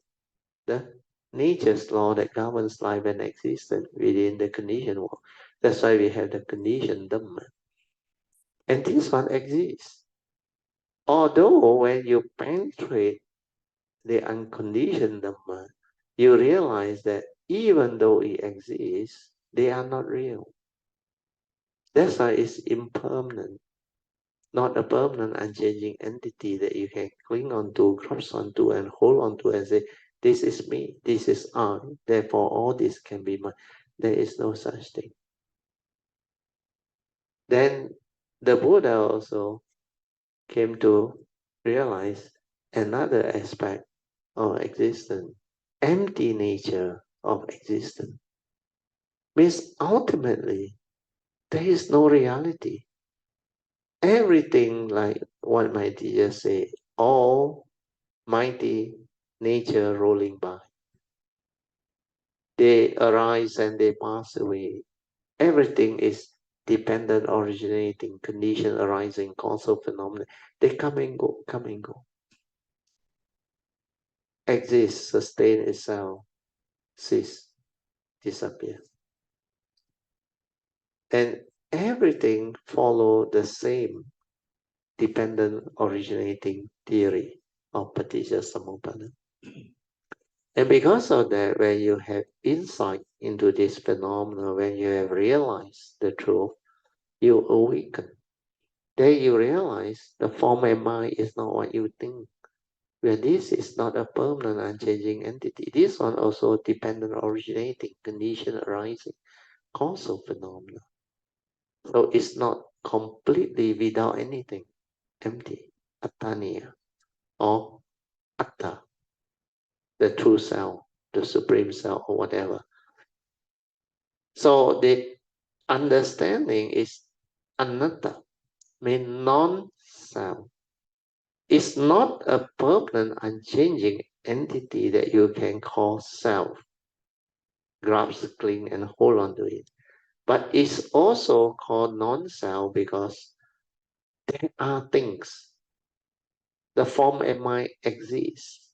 the nature's law that governs life and existence within the conditioned world. That's why we have the conditioned Dhamma. And this one exists. Although when you penetrate the unconditioned Dhamma, you realize that even though it exists, they are not real. That's why it's impermanent, not a permanent, unchanging entity that you can cling onto, grasp onto, and hold onto and say, this is me, this is I, therefore all this can be mine. There is no such thing. Then the Buddha also came to realize another aspect of existence, empty nature of existence. Means ultimately, there is no reality. Everything, like what my teacher say, all mighty nature rolling by. They arise and they pass away. Everything is dependent, originating, condition arising, causal phenomena. They come and go, come and go. Exist, sustain itself, cease. disappear. And everything follow the same dependent originating theory of Paticca Samuppada. And because of that, when you have insight into this phenomenon, when you have realized the truth, you awaken. Then you realize the form and mind is not what you think. When this is not a permanent unchanging entity, this one also dependent originating, condition arising, causal phenomena. So it's not completely without anything, empty, attaniya, or atta, the true self, the supreme self, or whatever. So the understanding is anatta, mean non-self. It's not a permanent, unchanging entity that you can call self, grasp, cling, and hold on to it. But it's also called non-self because there are things. The form and mind exists,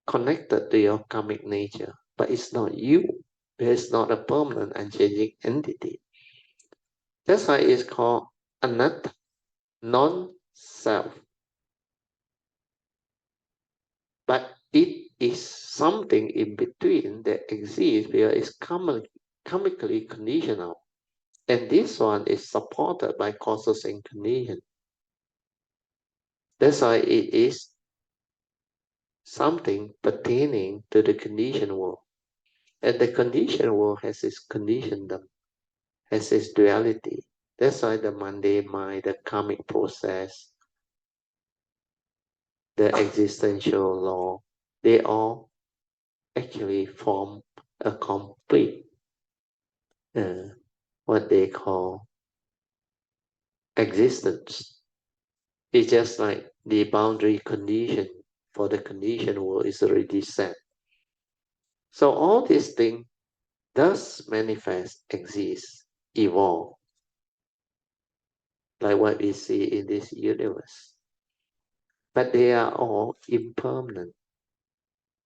connected to your karmic nature, but it's not you. It's not a permanent, unchanging entity. That's why it's called anatta, non-self. But it is something in between that exists where it's karmically conditional. And this one is supported by causes and conditions. That's why it is something pertaining to the conditioned world. And the conditioned world has its conditionedom, has its duality. That's why the mundane mind, the karmic process, the existential law, they all actually form a complete, what they call existence. It's just like the boundary condition for the conditioned world is already set. So all these things does manifest, exist, evolve, like what we see in this universe. But they are all impermanent,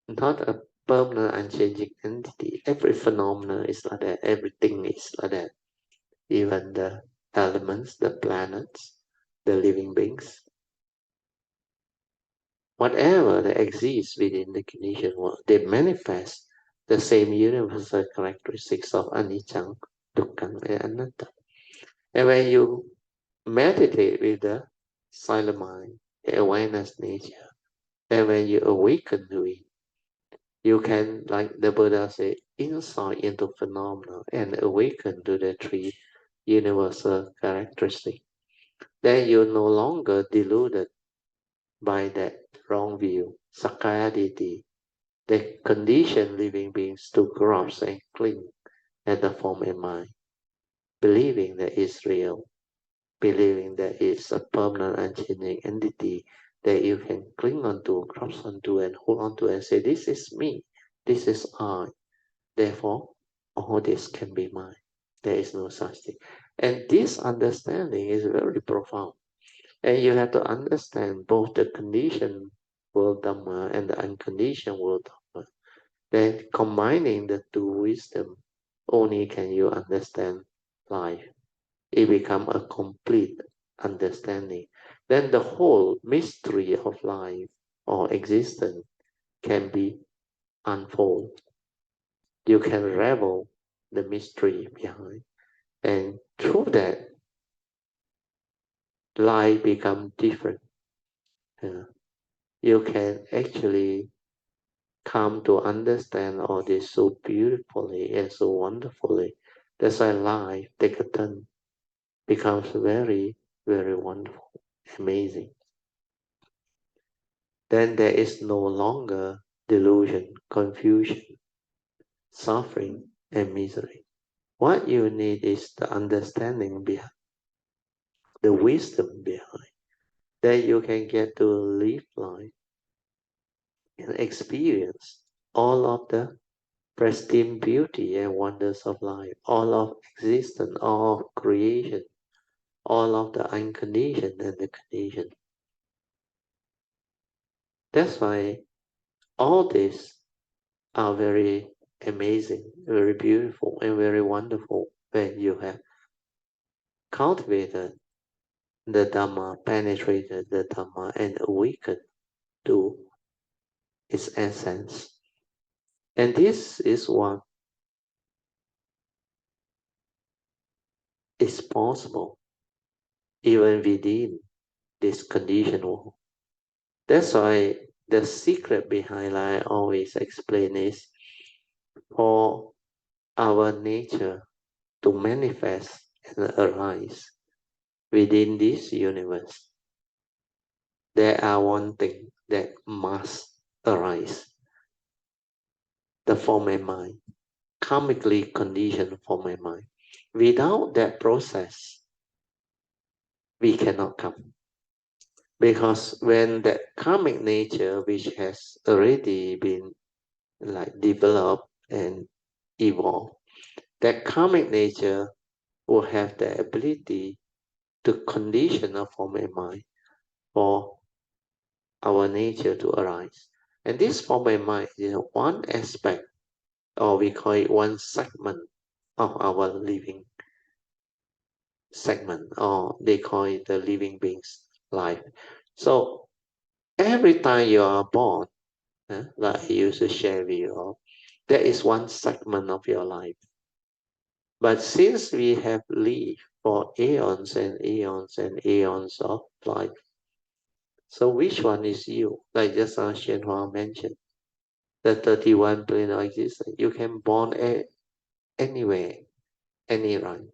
not a permanent, unchanging entity. Every phenomenon is like that, everything is like that. Even the elements, the planets, the living beings. Whatever that exists within the conditioned world, they manifest the same universal characteristics of anicca, dukkha, and anatta. And when you meditate with the silent mind, the awareness nature, and when you awaken to it, you can, like the Buddha said, insight into phenomena and awaken to the three universal characteristics. Then you're no longer deluded by that wrong view, sakkayaditthi, that condition living beings to grasp and cling at the form and mind, believing that it's real, believing that it's a permanent unchanging entity that you can cling onto, grasp onto, and hold onto, and say, this is me, this is I, therefore all this can be mine. There is no such thing. And this understanding is very profound. And you have to understand both the conditioned world Dhamma and the unconditioned world Dhamma. Then combining the two wisdom, only can you understand life. It becomes a complete understanding. Then the whole mystery of life or existence can be unfolded. You can revel the mystery behind. And through that, life becomes different. You can actually come to understand all this so beautifully and so wonderfully. That's why life, take a turn, becomes very, very wonderful, amazing. Then there is no longer delusion, confusion, suffering, and misery. What you need is the understanding behind, the wisdom behind, that you can get to live life and experience all of the pristine beauty and wonders of life, all of existence, all of creation, all of the unconditioned and the conditioned. That's why all this are very amazing, very beautiful, and very wonderful when you have cultivated the Dhamma, penetrated the Dhamma, and awakened to its essence. And this is what is possible even within this conditioned world. That's why the secret behind, like I always explain, is for our nature to manifest and arise within this universe. There are one thing that must arise: the form and mind, karmically conditioned form and mind. Without that process, we cannot come. Because when that karmic nature, which has already been like developed and evolved, that karmic nature will have the ability to condition a form and mind for our nature to arise. And this form and mind is one aspect, or we call it one segment of our living segment, or they call it the living being's life. So every time you are born, like I used to share with you, that is one segment of your life. But since we have lived for eons and eons and eons of life, so which one is you? Like just as Hsuan mentioned, the 31 plane of existence. You can born anywhere, any run,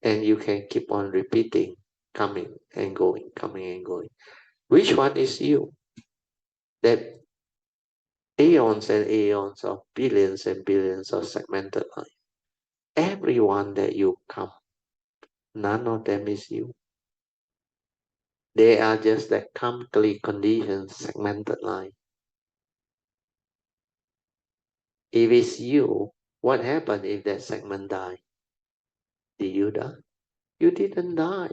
and you can keep on repeating, coming and going, coming and going. Which one is you? That eons and eons of billions and billions of segmented life. Everyone that you come, none of them is you. They are just that karmically conditioned segmented life. If it's you, what happened if that segment died? Did you die? You didn't die.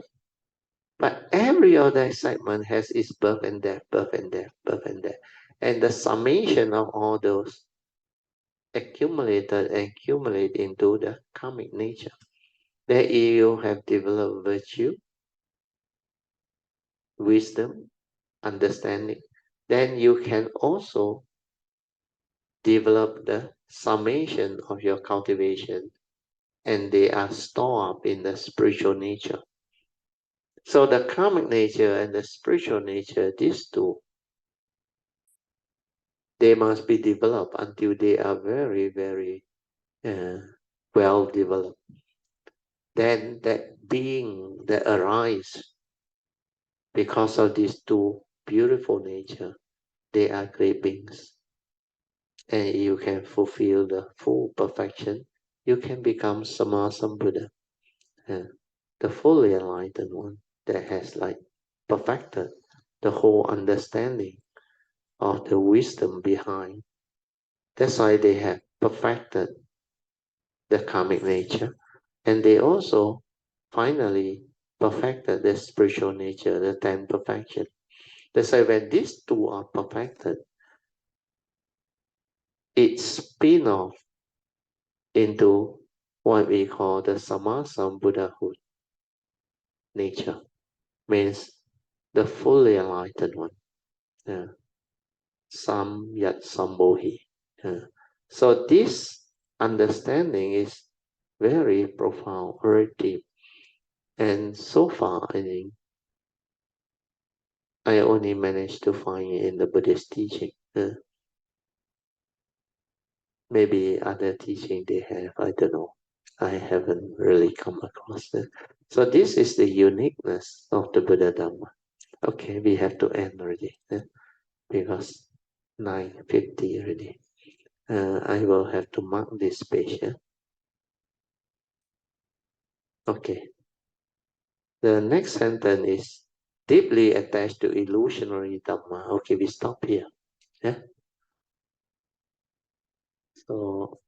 But every other segment has its birth and death, birth and death, birth and death. And the summation of all those accumulated and accumulate into the karmic nature. That you have developed virtue, wisdom, understanding, then you can also develop the summation of your cultivation, and they are stored up in the spiritual nature. So the karmic nature and the spiritual nature, these two, they must be developed until they are very, very well developed. Then that being that arise because of these two beautiful nature, they are great beings. And you can fulfill the full perfection. You can become Sammasambuddha, the fully enlightened one that has like perfected the whole understanding of the wisdom behind. That's why they have perfected the karmic nature, and they also finally perfected the spiritual nature, the 10 perfection. That's why when these two are perfected, it spin off into what we call the Sammasambuddhahood nature, means the fully enlightened one. Samyat Sambodhi. So this understanding is very profound, very deep. And so far, I think, I only managed to find it in the Buddhist teaching. Maybe other teaching they have, I don't know. I haven't really come across it. So this is the uniqueness of the Buddha Dhamma. Okay, we have to end already, because 9:50 already. I will have to mark this page. Okay. The next sentence is deeply attached to illusionary Dhamma. Okay, we stop here. Yeah. So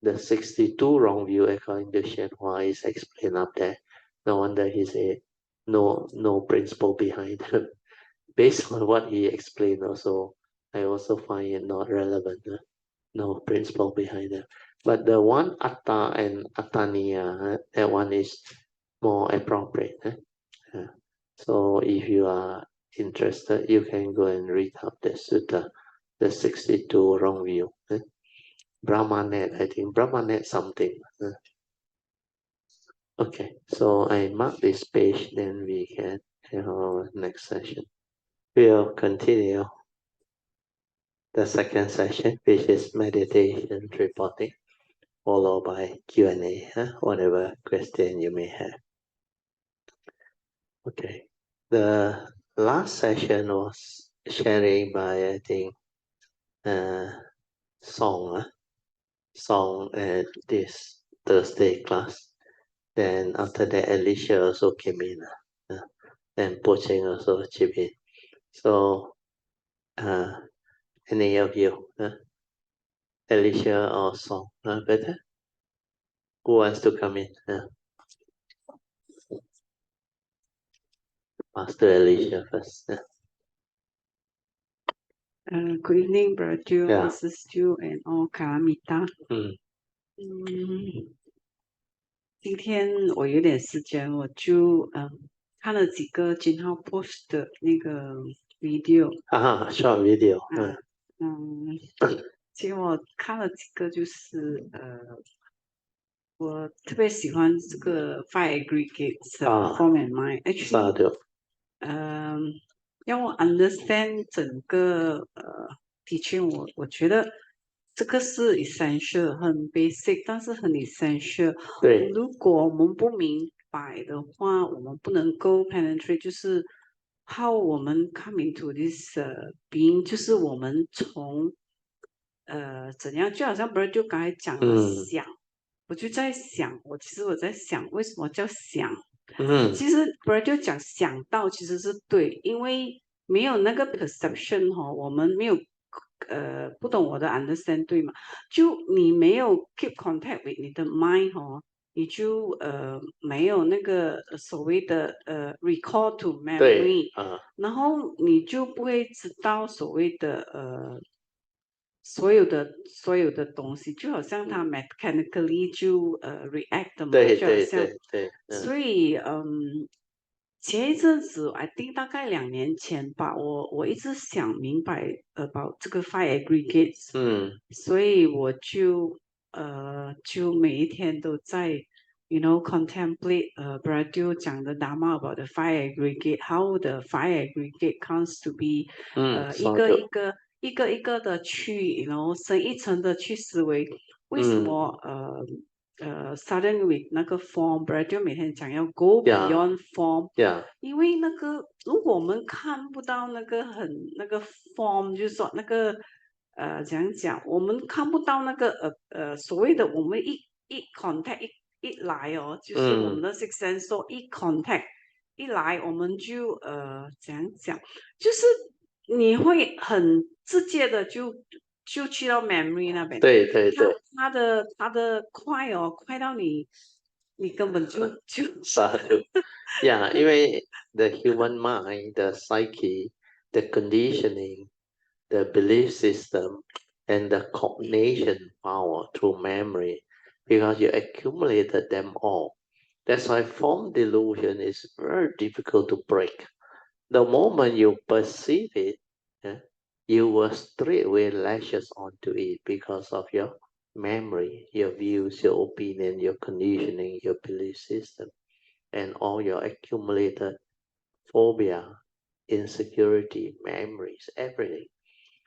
the 62 wrong view according to Shenhua is explained up there. No wonder he said no principle behind it. Based on what he explained also, I also find it not relevant. no principle behind that. But the one atta and attaniya, that one is more appropriate. So if you are interested, you can go and read up the sutta, the 62 wrong view. Brahmanet, I think Brahmanet something. Okay, so I mark this page, then we can have our next session. We'll continue the second session, which is meditation reporting, followed by Q&A, whatever question you may have. Okay, the last session was sharing by, I think, Song at this Thursday class. Then after that, Alicia also came in. Then Pocheng also chipped in. So, any of you, Alicia or Song, better? Who wants to come in? Master Alicia first. Good evening, Brother Ju, Yeah. Mrs. Ju, and all Kalamita. 今天我有点时间，我就看了几个金浩 post 的那个 video。short video。其实我看了几个，就是我特别喜欢这个 Five Aggregates Form and Mind。Actually，让我 understand 整个teaching，我觉得这个是 essential，很 basic， 但是很 essential。对。如果我们不明白的话，我们不能够 penetrate， 就是 how 我们 come into this being， 就是我们从怎样，就好像 Brother 就刚才讲的想，我就在想，其实我在想，为什么叫想？其实 Brother 就讲想到其实是对，因为没有那个 perception 我们没有不懂我的 understand 对吗？就你没有 keep contact with 你的 mind 你就没有那个所谓的recall to memory，然后你就不会知道所谓的所有的东西，就好像它 mechanically 就react 的嘛，就好像对，所以前一阵子 I think 大概2年前吧，我一直想明白about 这个 Five Aggregates，所以我就每一天都在 contemplate Brother 讲的 Dharma about the Five Aggregate，how the Five Aggregate comes to be，一个一个的去深一层的去思维，为什么starting with 那个 form， Brother 每天讲要 go beyond form， 因为那个如果我们看不到那个form， 就是说那个怎样讲，我们看不到那个所谓的我们一 contact 一来就是我们的 six sense 一 contact 一来，我们就怎样讲，就是你会很直接的就去到 memory 那边。对，它的快到你根本就yeah， 因为 the human mind, the psyche, the conditioning, the belief system, and the cognition power through memory, because you accumulated them all. That's why form delusion is very difficult to break. The moment you perceive it, you will straightway lashes onto it because of your memory, your views, your opinion, your conditioning, your belief system, and all your accumulated phobia, insecurity, memories, everything.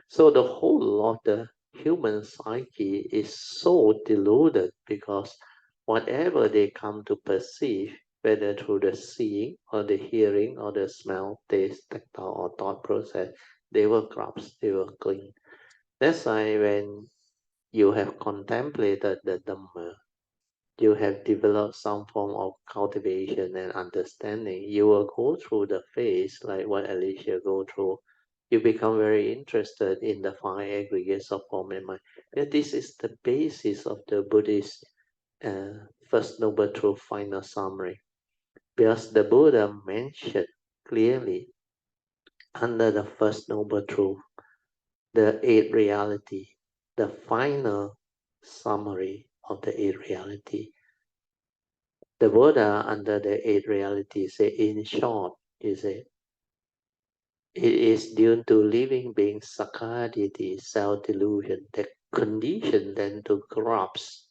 So the whole of the human psyche is so deluded because whatever they come to perceive, whether through the seeing or the hearing or the smell, taste, tactile or thought process, they will grasp, they will cling. That's why when you have contemplated the Dhamma, you have developed some form of cultivation and understanding, you will go through the phase like what Alicia go through. You become very interested in the five aggregates of form and mind. And this is the basis of the Buddhist First Noble Truth final summary. Because the Buddha mentioned clearly under the First Noble Truth, the eight reality, the final summary of the eight reality. The Buddha under the eight reality say, in short, he said, it is due to living beings, sakkaditi, self-delusion, that condition them to grasp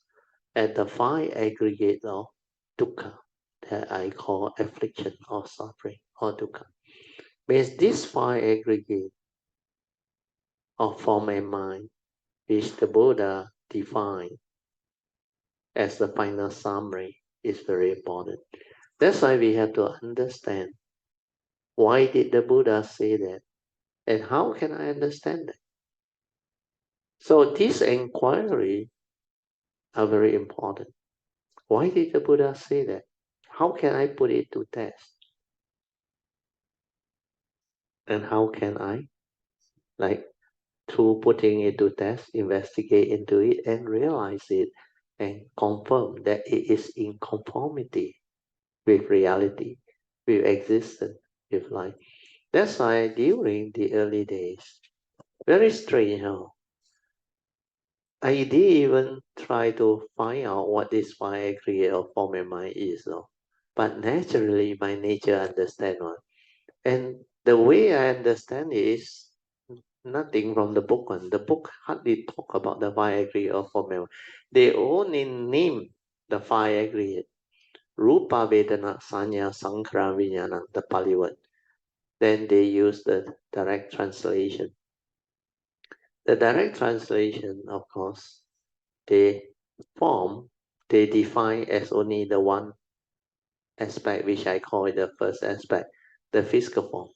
at the five aggregate of dukkha, that I call affliction or suffering or dukkha. Means this five aggregate of form and mind, which the Buddha defined as the final summary, is very important. That's why we have to understand, why did the Buddha say that? And how can I understand that? So these inquiries are very important. Why did the Buddha say that? How can I put it to test? And how can I, through putting it to test, investigate into it and realize it and confirm that it is in conformity with reality, with existence, with life. That's why during the early days, very strange how I didn't even try to find out what this five aggregate of form and mind is, no? But naturally my nature understand one. And the way I understand it is nothing from the book one. The book hardly talk about the five aggregate of form and mind. They only name the five aggregate. Rupa, Vedana, Sanya, Sankhara, Vijnana, the Pali word. Then they use the direct translation. The direct translation, of course, they define as only the one aspect, which I call it the first aspect, the physical form.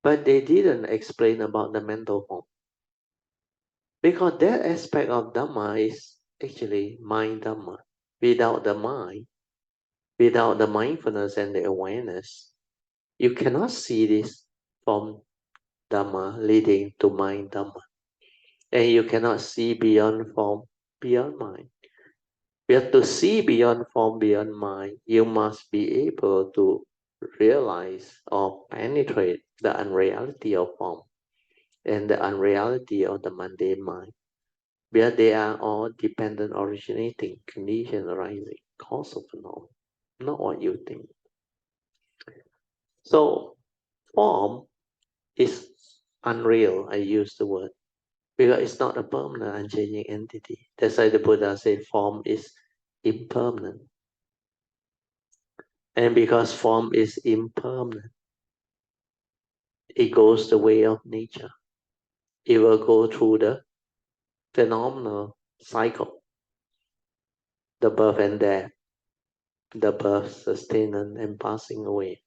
But they didn't explain about the mental form. Because that aspect of Dhamma is actually mind Dhamma. Without the mind, without the mindfulness and the awareness, you cannot see this form Dhamma leading to mind Dhamma. And you cannot see beyond form, beyond mind. But to see beyond form, beyond mind, you must be able to realize or penetrate the unreality of form and the unreality of the mundane mind, where they are all dependent, originating, condition arising, cause of phenomenon, not what you think. So form is unreal, I use the word, because it's not a permanent, unchanging entity. That's why the Buddha said form is impermanent. And because form is impermanent, it goes the way of nature. It will go through the phenomenal cycle, the birth and death, the birth, sustenance, and passing away.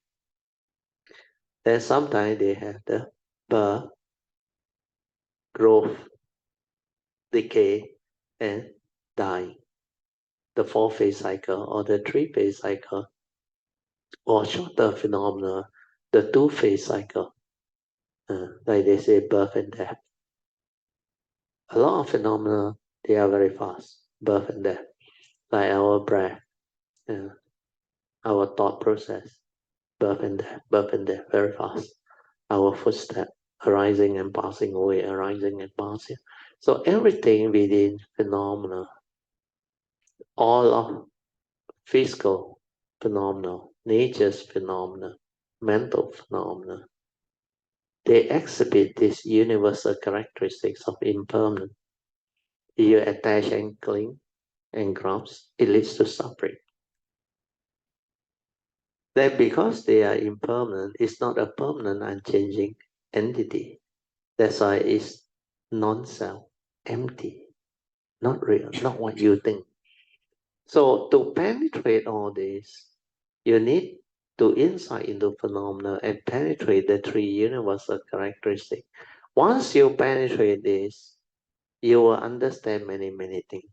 Then sometimes they have the birth, growth, decay, and dying. The four-phase cycle or the three-phase cycle, or shorter phenomena, the two-phase cycle. Like they say, birth and death. A lot of phenomena, they are very fast, birth and death. Like our breath, our thought process, birth and death, very fast. Our footstep, arising and passing away, arising and passing. So everything within phenomena, all of physical phenomena, nature's phenomena, mental phenomena, they exhibit these universal characteristics of impermanence. If you attach and cling and grasp, it leads to suffering. Then because they are impermanent, it's not a permanent, unchanging entity. That's why it's non-self, empty, not real, not what you think. So to penetrate all this, you need to insight into phenomena and penetrate the three universal characteristics. Once you penetrate this, you will understand many, many things.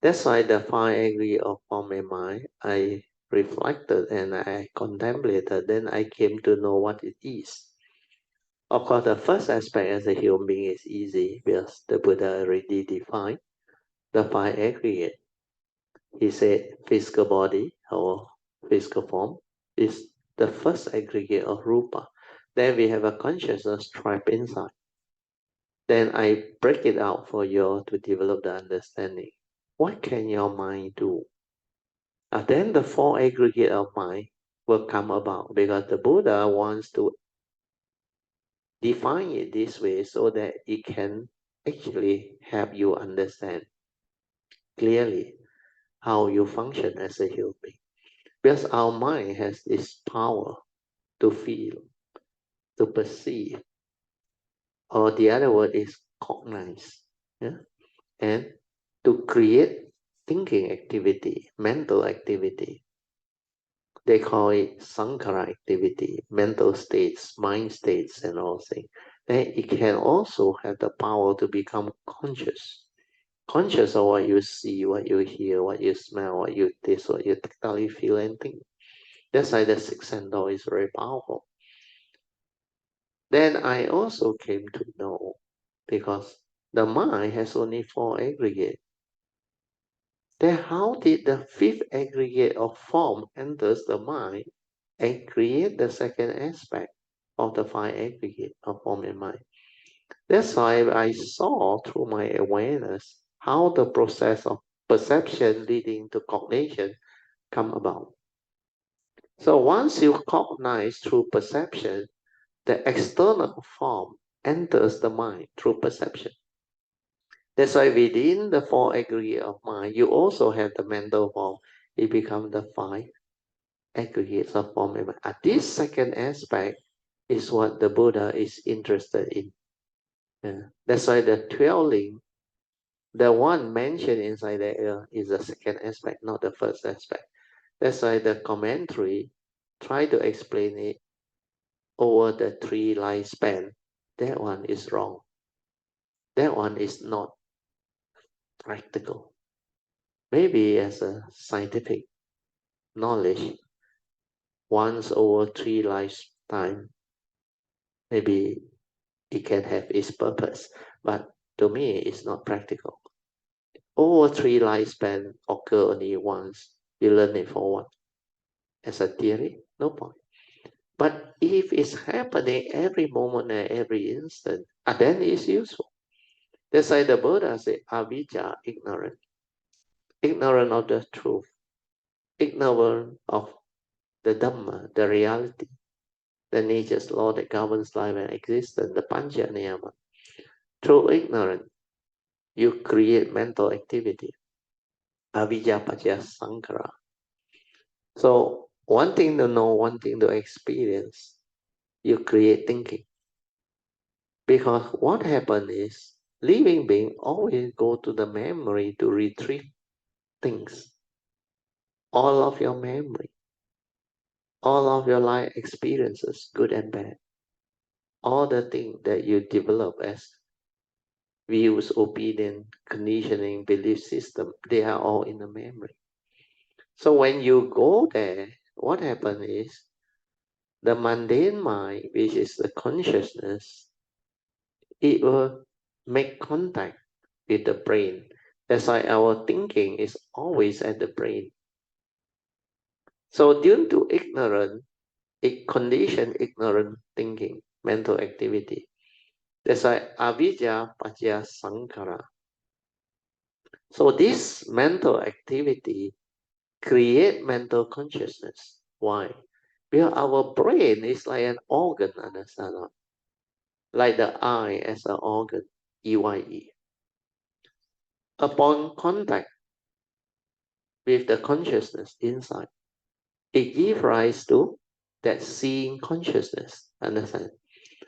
That's why the five aggregate of form and mind, I reflected and I contemplated, then I came to know what it is. Of course, the first aspect as a human being is easy because the Buddha already defined the five aggregate. He said physical body or physical form is the first aggregate of rupa. Then we have a consciousness trapped inside. Then I break it out for you to develop the understanding. What can your mind do? And then the four aggregate of mind will come about because the Buddha wants to define it this way so that it can actually help you understand clearly how you function as a human being. Because our mind has this power to feel, to perceive, or the other word is cognize, yeah? And to create thinking activity, mental activity. They call it sankhara activity, mental states, mind states, and all things. Then it can also have the power to become conscious. Conscious of what you see, what you hear, what you smell, what you taste, what you tactily feel and think. That's why the sixth sense is very powerful. Then I also came to know, because the mind has only four aggregates. Then how did the fifth aggregate of form enters the mind and create the second aspect of the five aggregate of form and mind? That's why I saw through my awareness how the process of perception leading to cognition come about. So once you cognize through perception, the external form enters the mind through perception. That's why within the four aggregate of mind, you also have the mental form. It becomes the five aggregates of form and mind. This second aspect is what the Buddha is interested in. That's why the 12 link, the one mentioned inside there is the second aspect, not the first aspect. That's why the commentary try to explain it over the 3 lifespan. That one is wrong. That one is not practical. Maybe as a scientific knowledge, once over 3 lifetime, maybe it can have its purpose. But to me, it's not practical. Over 3 lifespan occur only once. You learn it for what? As a theory? No point. But if it's happening every moment and every instant, then it's useful. That's why the Buddha said, avijja, ignorant. Ignorant of the truth. Ignorant of the Dhamma, the reality, the nature's law that governs life and existence, the pancha niyama. Through ignorance, you create mental activity. Avijja pacha sankhara. So one thing to know, one thing to experience, you create thinking. Because what happens is, living beings always go to the memory to retrieve things. All of your memory, all of your life experiences, good and bad, all the things that you develop as views, opinion, conditioning, belief system, they are all in the memory. So when you go there, what happens is, the mundane mind, which is the consciousness, it will make contact with the brain. That's why our thinking is always at the brain. So due to ignorance, it conditioned ignorant thinking, mental activity. That's why avijja pacha sankhara. So this mental activity create mental consciousness. Why? Because our brain is like an organ, understand? Like the eye as an organ, EYE. Upon contact with the consciousness inside, it gives rise to that seeing consciousness, understand?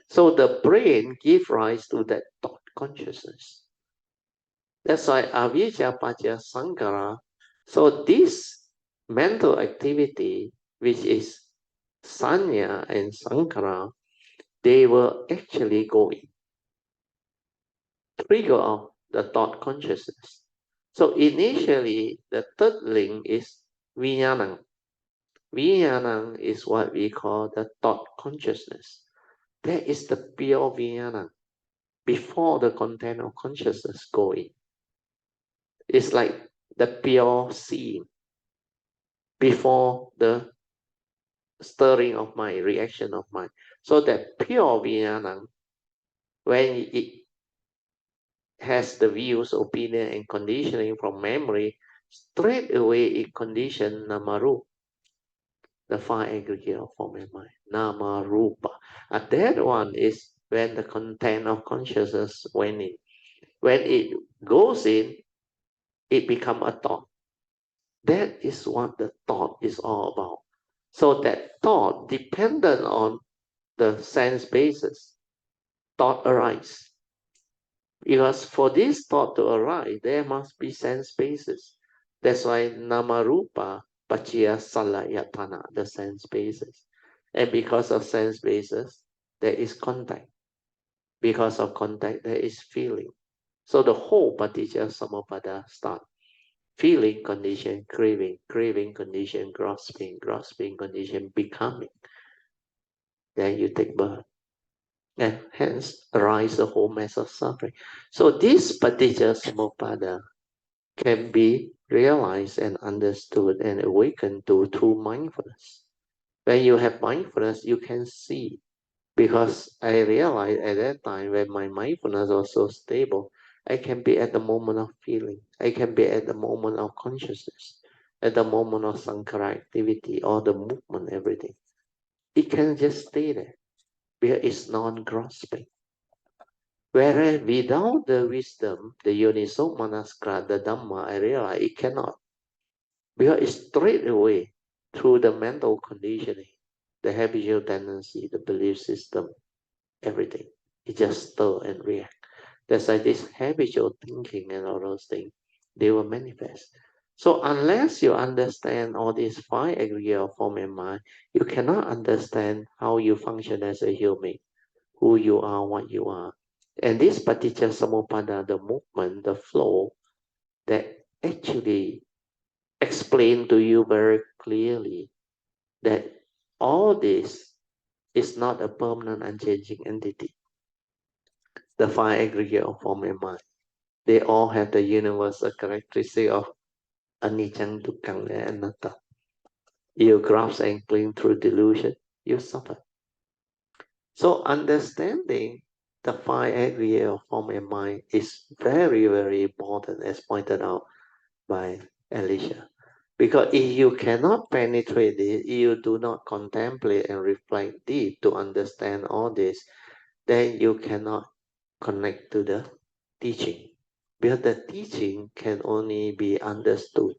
So the brain gives rise to that thought consciousness. That's why avijja pacha sankhara. So this mental activity, which is sanya and sankhara, they will actually go in. Trigger of the thought consciousness. So initially, the third link is vijnana. Vijnana is what we call the thought consciousness. That is the pure vijnana. Before the content of consciousness go in. It's like the pure seeing. Before the stirring of mind, reaction of mind. So that pure vijnana, when it has the views, opinion, and conditioning from memory, straight away it conditions Namarupa, the five aggregate of form and mind. Namarupa. And that one is when the content of consciousness went in. When it goes in, it becomes a thought. That is what the thought is all about. So that thought dependent on the sense basis. Thought arise. Because for this thought to arise, there must be sense basis. That's why Namarupa Pachya Salayatana, the sense basis. And because of sense basis, there is contact. Because of contact, there is feeling. So the whole Paticca Samuppada starts. Feeling condition, craving, craving condition, grasping, grasping condition, becoming. Then you take birth. And hence arise the whole mass of suffering. So this Paticca Samuppada can be realized and understood and awakened to through mindfulness. When you have mindfulness, you can see. Because I realized at that time when my mindfulness was so stable, I can be at the moment of feeling. I can be at the moment of consciousness, at the moment of sankhara activity or the movement, everything. It can just stay there because it's non-grasping. Whereas without the wisdom, the yoniso manaskara, the Dhamma, I realize it cannot. Because it's straight away through the mental conditioning, the habitual tendency, the belief system, everything. It just stir and react. That's why this habitual thinking and all those things, they will manifest. So unless you understand all these five aggregate of form and mind, you cannot understand how you function as a human, who you are, what you are. And this Paticca Samuppada, the movement, the flow, that actually explain to you very clearly that all this is not a permanent unchanging entity. The five aggregate of form and mind, they all have the universal characteristic of anicca, dukkha, and anatta. You grasp and cling through delusion, you suffer. So understanding the five aggregate of form and mind is very, very important, as pointed out by Alicia. Because if you cannot penetrate it, you do not contemplate and reflect deep to understand all this, then you cannot connect to the teaching. Because the teaching can only be understood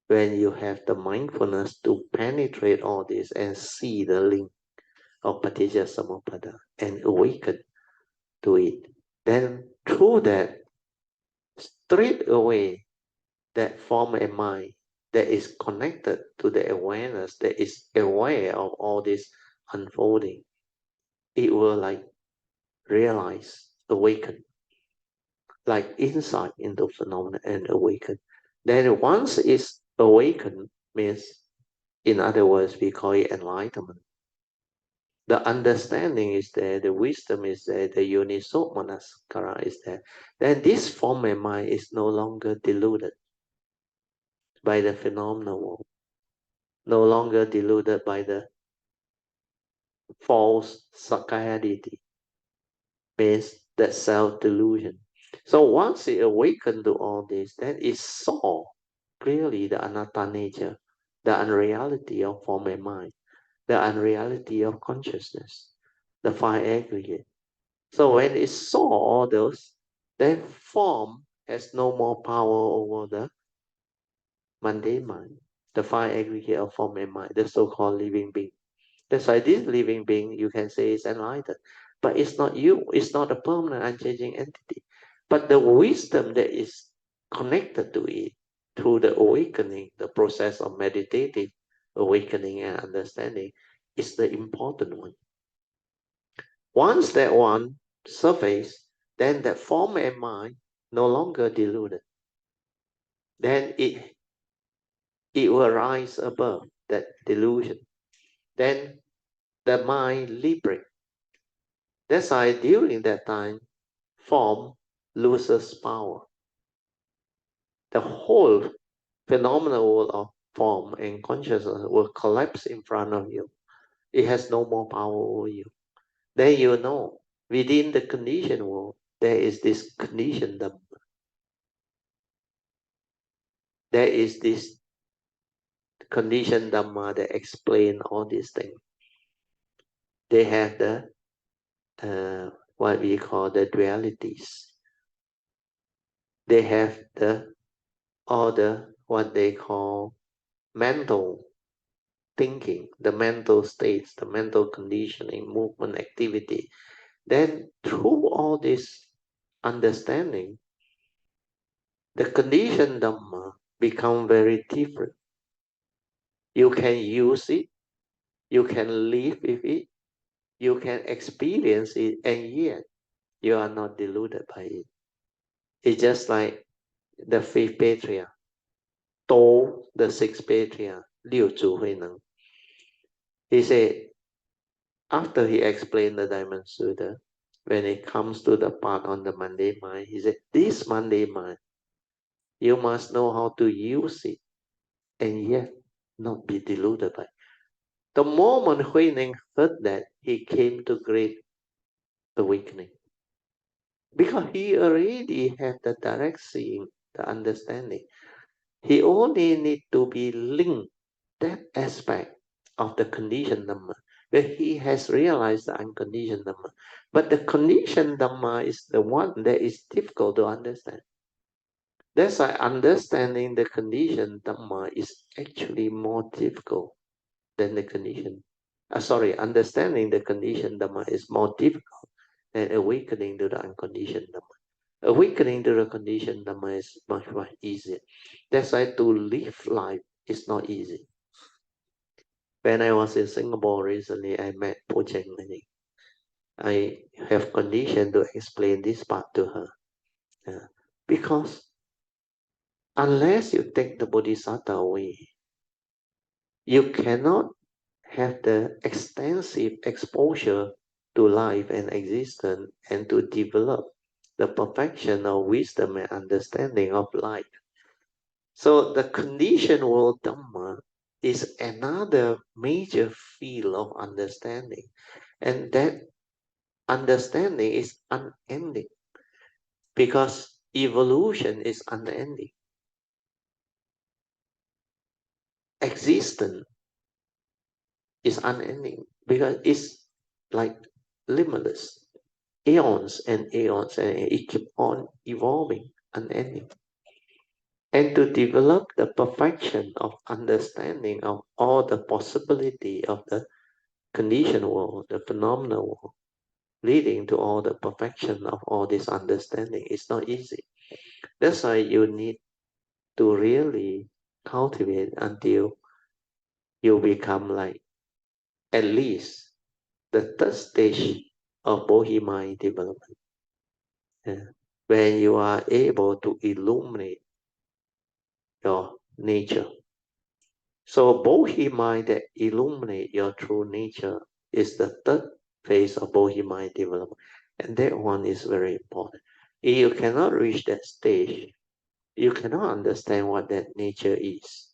when you have the mindfulness to penetrate all this and see the link of Paticca Samuppada and awaken to it. Then through that, straight away, that form a mind that is connected to the awareness, that is aware of all this unfolding, it will like realize, awaken, like insight into phenomena and awaken. Then once it's awakened, means, in other words, we call it enlightenment. The understanding is there, the wisdom is there, the yoniso manaskara is there. Then this form and mind is no longer deluded by the phenomenal world, no longer deluded by the false sakayaditi, means that self-delusion. So once it awakened to all this, then it saw clearly the anatta nature, the unreality of form and mind, the unreality of consciousness, the five aggregate. So when it saw all those, then form has no more power over the mundane mind, the five aggregate of form and mind, the so-called living being. That's why this living being, you can say, is enlightened. But it's not you. It's not a permanent, unchanging entity. But the wisdom that is connected to it through the awakening, the process of meditative awakening and understanding, is the important one. Once that one surfaces, then that form and mind no longer deluded. Then it will rise above that delusion. Then the mind liberate. That's why during that time, form loses power. The whole phenomenal world of form and consciousness will collapse in front of you. It has no more power over you. Then you know, within the conditioned world, there is this conditioned Dhamma. There is this conditioned Dhamma that explain all these things. They have the what we call the dualities. They have all the what they call mental thinking, the mental states, the mental conditioning, movement, activity. Then through all this understanding, the conditioned Dhamma become very different. You can use it, you can live with it, you can experience it, and yet you are not deluded by it. It's just like the fifth patriarch told the sixth patriarch, Liu Zhu Hui Neng. He said, after he explained the Diamond Sutra, when it comes to the part on the Monday mind, he said, this Monday mind, you must know how to use it and yet not be deluded by it. The moment Hui Neng heard that, he came to great awakening. Because he already had the direct seeing, the understanding. He only need to be linked that aspect of the conditioned Dhamma, where he has realized the unconditioned Dhamma. But the conditioned Dhamma is the one that is difficult to understand. That's why understanding the conditioned Dhamma is actually more difficult than the conditioned. Understanding the conditioned Dhamma is more difficult than awakening to the unconditioned Dhamma. Awakening to the conditioned Dhamma is much, much easier. That's why to live life is not easy. When I was in Singapore recently, I met Puja. I have conditioned to explain this part to her. Because unless you take the Bodhisattva away, you cannot have the extensive exposure to life and existence and to develop the perfection of wisdom and understanding of life. So the conditioned world Dhamma is another major field of understanding. And that understanding is unending because evolution is unending. Existence is unending because it's like limitless. Aeons and aeons, and it keeps on evolving, unending. And to develop the perfection of understanding of all the possibility of the conditioned world, the phenomenal world, leading to all the perfection of all this understanding is not easy. That's why you need to really cultivate until you become like at least the third stage of Bodhi mind development. When you are able to illuminate your nature. So Bodhi mind that illuminate your true nature is the third phase of Bodhi mind development. And that one is very important. If you cannot reach that stage, you cannot understand what that nature is.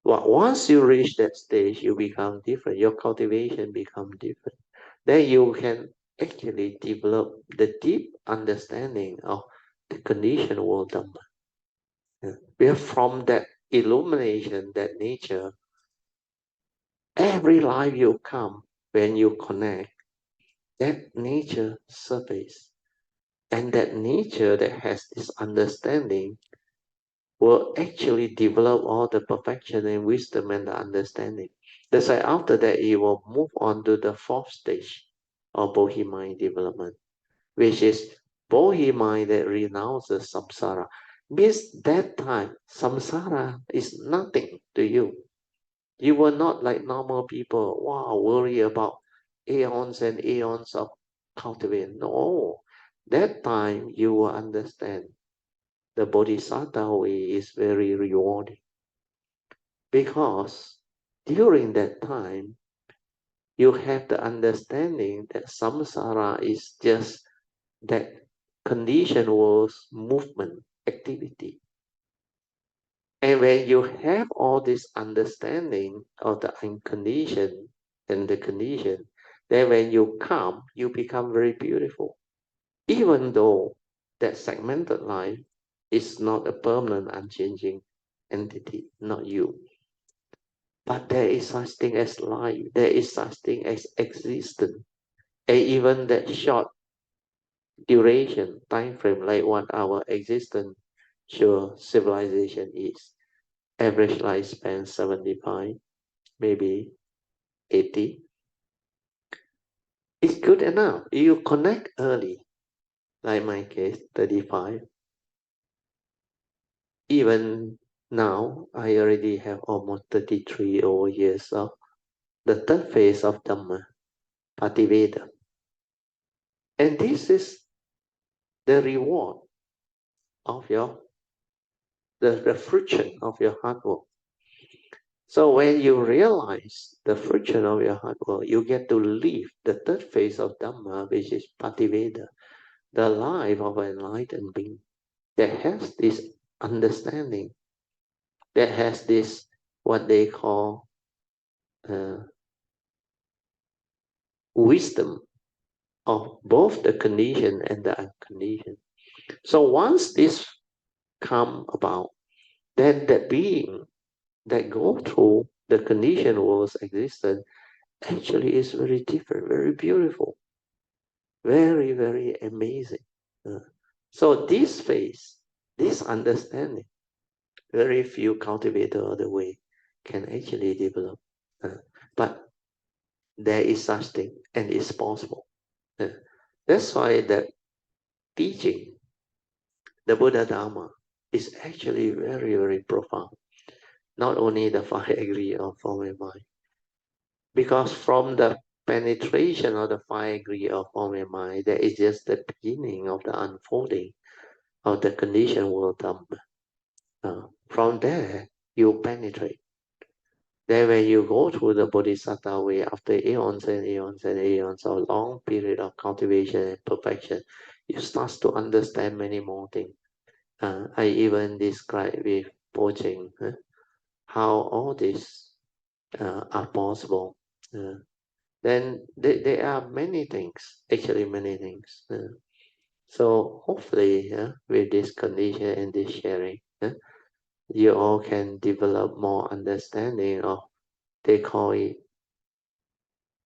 But once you reach that stage, you become different. Your cultivation becomes different. Then you can actually develop the deep understanding of the conditioned world Dhamma. Where from that illumination, that nature, every life you come, when you connect, that nature surface. And that nature that has this understanding will actually develop all the perfection and wisdom and the understanding. That's why after that, you will move on to the fourth stage of Bodhi mind development, which is Bodhi mind that renounces samsara. Means that time, samsara is nothing to you. You were not like normal people, worry about aeons and aeons of cultivating. No, that time you will understand the Bodhisattva way is very rewarding. Because during that time, you have the understanding that samsara is just that conditioned world's movement, activity. And when you have all this understanding of the unconditioned and the condition, then when you come, you become very beautiful. even though that segmented life is not a permanent, unchanging entity, not you. But there is such thing as life, there is such thing as existence. And even that short duration, time frame, like 1 hour existence, sure, civilization is. Average lifespan 75, maybe 80. It's good enough. You connect early, like my case, 35. Even now, I already have almost 33 over years of the third phase of Dhamma, Pativeda. And this is the reward of the fruition of your hard work. So when you realize the fruition of your hard work, you get to live the third phase of Dhamma, which is Pativeda, the life of an enlightened being that has this understanding, that has this, what they call wisdom of both the conditioned and the unconditioned. So once this come about, then the being that go through the conditioned world's existence actually is very different, very beautiful, very, very amazing. So this phase, this understanding, very few cultivators of the way can actually develop. But there is such thing, and it's possible. That's why the teaching, the Buddha Dharma, is actually very, very profound. Not only the 5 degree of form and mind, because from the penetration of the 5 degree of form and mind, that is just the beginning of the unfolding of the conditioned world Dhamma. From there, you penetrate. Then when you go through the Bodhisattva way, after eons and eons and eons of long period of cultivation and perfection, you start to understand many more things. I even describe with Pojing how all this are possible. Then there are many things, actually many things. So hopefully, with this condition and this sharing, you all can develop more understanding of, they call it,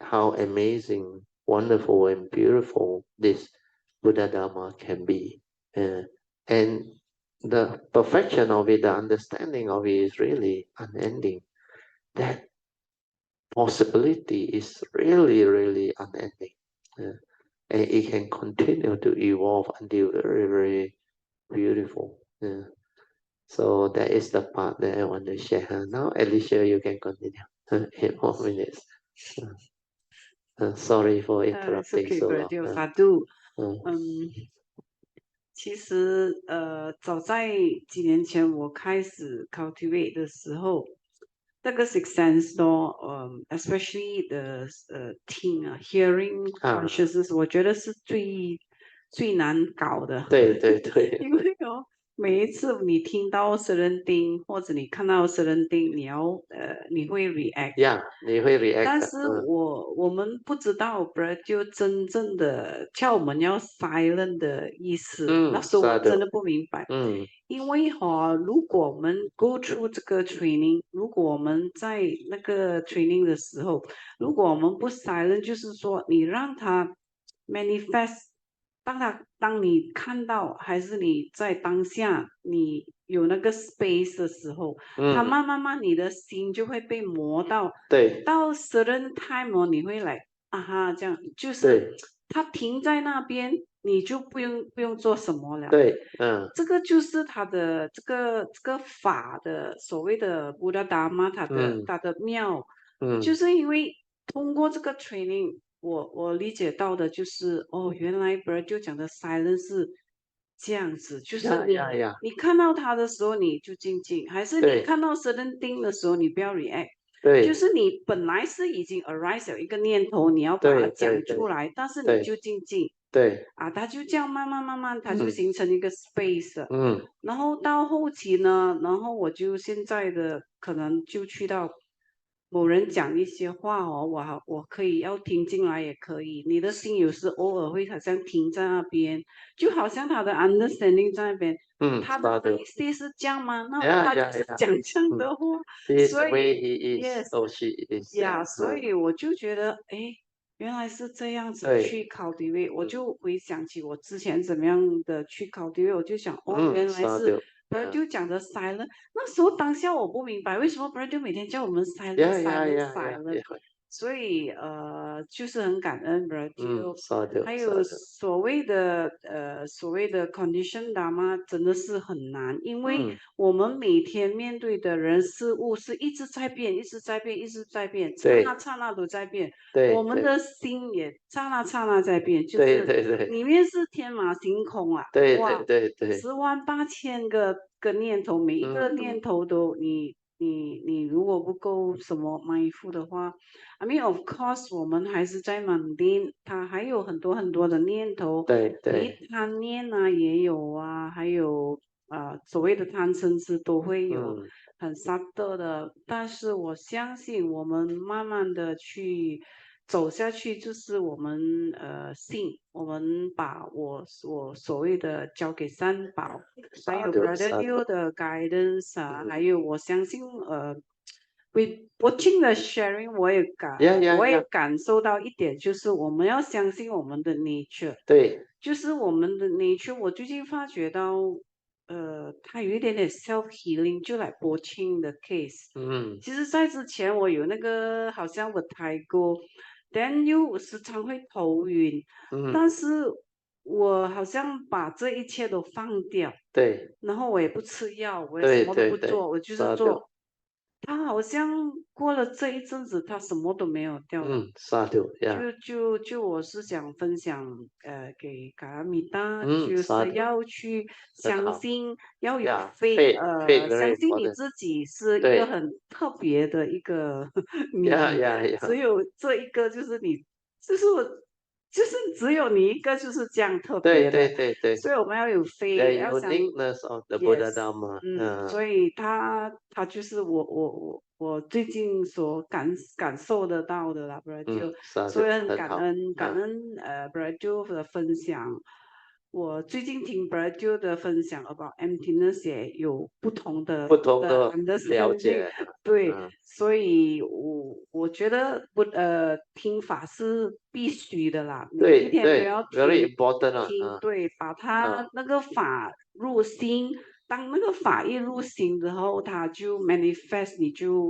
how amazing, wonderful, and beautiful this Buddha Dharma can be. And the perfection of it, the understanding of it is really unending. That possibility is really, really unending. And it can continue to evolve until very, very beautiful. So that is the part that I want to share. Now, Alicia, you can continue. 8 more minutes. Sorry for interrupting okay, so brother, long. Sadu. 其实早在几年前我开始 cultivate 的时候，那个 sixth sense 咯，especially the 听hearing consciousness，我觉得是最难搞的。对对对。因为每一次你听到 serending 或者你看到 serending，你会 react。你会 react。但是我们不知道，不然就真正的叫我们要 silent 的意思。那时候我真的不明白。因为如果我们 go through 这个 training， 如果我们在那个 training 的时候，如果我们不 silent， 就是说你让它 manifest。当你看到还是你在当下你有那个 space 的时候，它慢慢你的心就会被磨到，到 certain time 你会来这样，就是它停在那边，你就不用做什么了。这个就是它的这个法的所谓的 Buddha Dharma， 它的妙，就是因为通过这个 training。我理解到的就是原来 Bird 就讲的 silence 是这样子，就是你看到它的时候你就静静，还是你看到 certain thing 的时候你不要 react， 就是你本来是已经 arise 有一个念头，你要把它讲出来，但是你就静静，它就这样慢慢它就形成一个 space，然后到后期呢，然后我就现在的可能就去到某人讲一些话哦，我可以要听进来也可以。你的心有时偶尔会好像停在那边，就好像他的 understanding 在那边。他的 face 是这样吗？那他就是讲这样的话，所以 yes，所以我就觉得，哎，原来是这样子去cultivate，我就回想起我之前怎么样的去cultivate，我就想，哦，原来是。不然就讲的 silent， 那时候当下我不明白为什么不然就每天叫我们 silent，所以就是很感恩 b r 还有所谓的condition Dharma 真的是很难，因为我们每天面对的人事物是一直在变，一直在变，一直在变，刹那刹那都在变，我们的心也刹那刹那在变，就是里面是天马行空啊，哇，108000个念头，每一个念头都你如果不够什么mindful的话 ，I mean of course 我们还是在mundane，它还有很多很多的念头，你贪念啊也有啊，还有所谓的贪嗔痴都会有很subtle的，但是我相信我们慢慢的去走下去，就是我们信，我们把我所谓的交给三宝，还有 Brother Liu 的 guidance 啊，还有我相信watching 的 sharing 我也感受到一点，就是我们要相信我们的 nature， 就是我们的 nature， 我最近发觉到它有一点点 self healing， 就来watching 的 case， 其实在之前我有那个好像我抬过。then 又时常会头晕，但是我好像把这一切都放掉，然后我也不吃药，我也什么都不做，我就是做。他好像过了这一阵子，他什么都没有掉了。就我是想分享给卡拉米达，就是要去相信，要有相信你自己是一个很特别的一个你，只有这一个就是你，就是我。就是只有你一个就是这样特别的，所以我们要有faith，要想 yes，所以他就是我最近所感受得到的啦，不然就所以很感恩不然就的分享。我最近听 b r a d 的分享 about emptiness 也有不同的了解，对，所以我觉得听法是必须的啦，每一天都要听，对，把它那个法入心，当那个法一入心之后，它就 manifest， 你就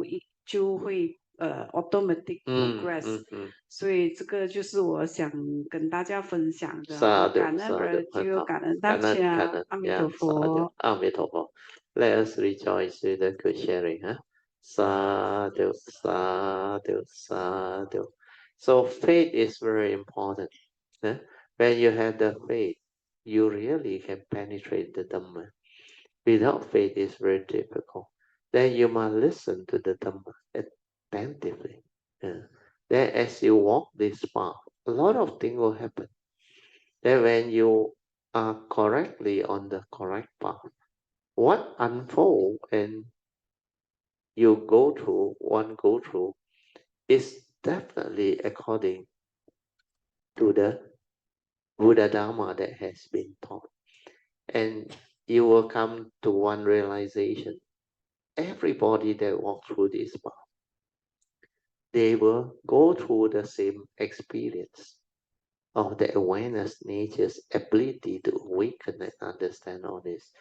会automatic progress，所以这个就是我想跟大家分享的，感恩 Brother， 感恩大家，阿弥陀佛。阿弥陀佛。Let us rejoice with the good sharing, huh? Sadhu, sadhu, sadhu. So faith is very important. Huh? When you have the faith, you really can penetrate the Dhamma. Without faith, it's very difficult. Then you must listen to the Dhamma attentively. Then as you walk this path, a lot of things will happen. Then when you are correctly on the correct path, what unfold and you go through is definitely according to the Buddha Dharma that has been taught. And you will come to one realization. Everybody that walks through this path, they will go through the same experience of the awareness nature's ability to awaken and understand all this.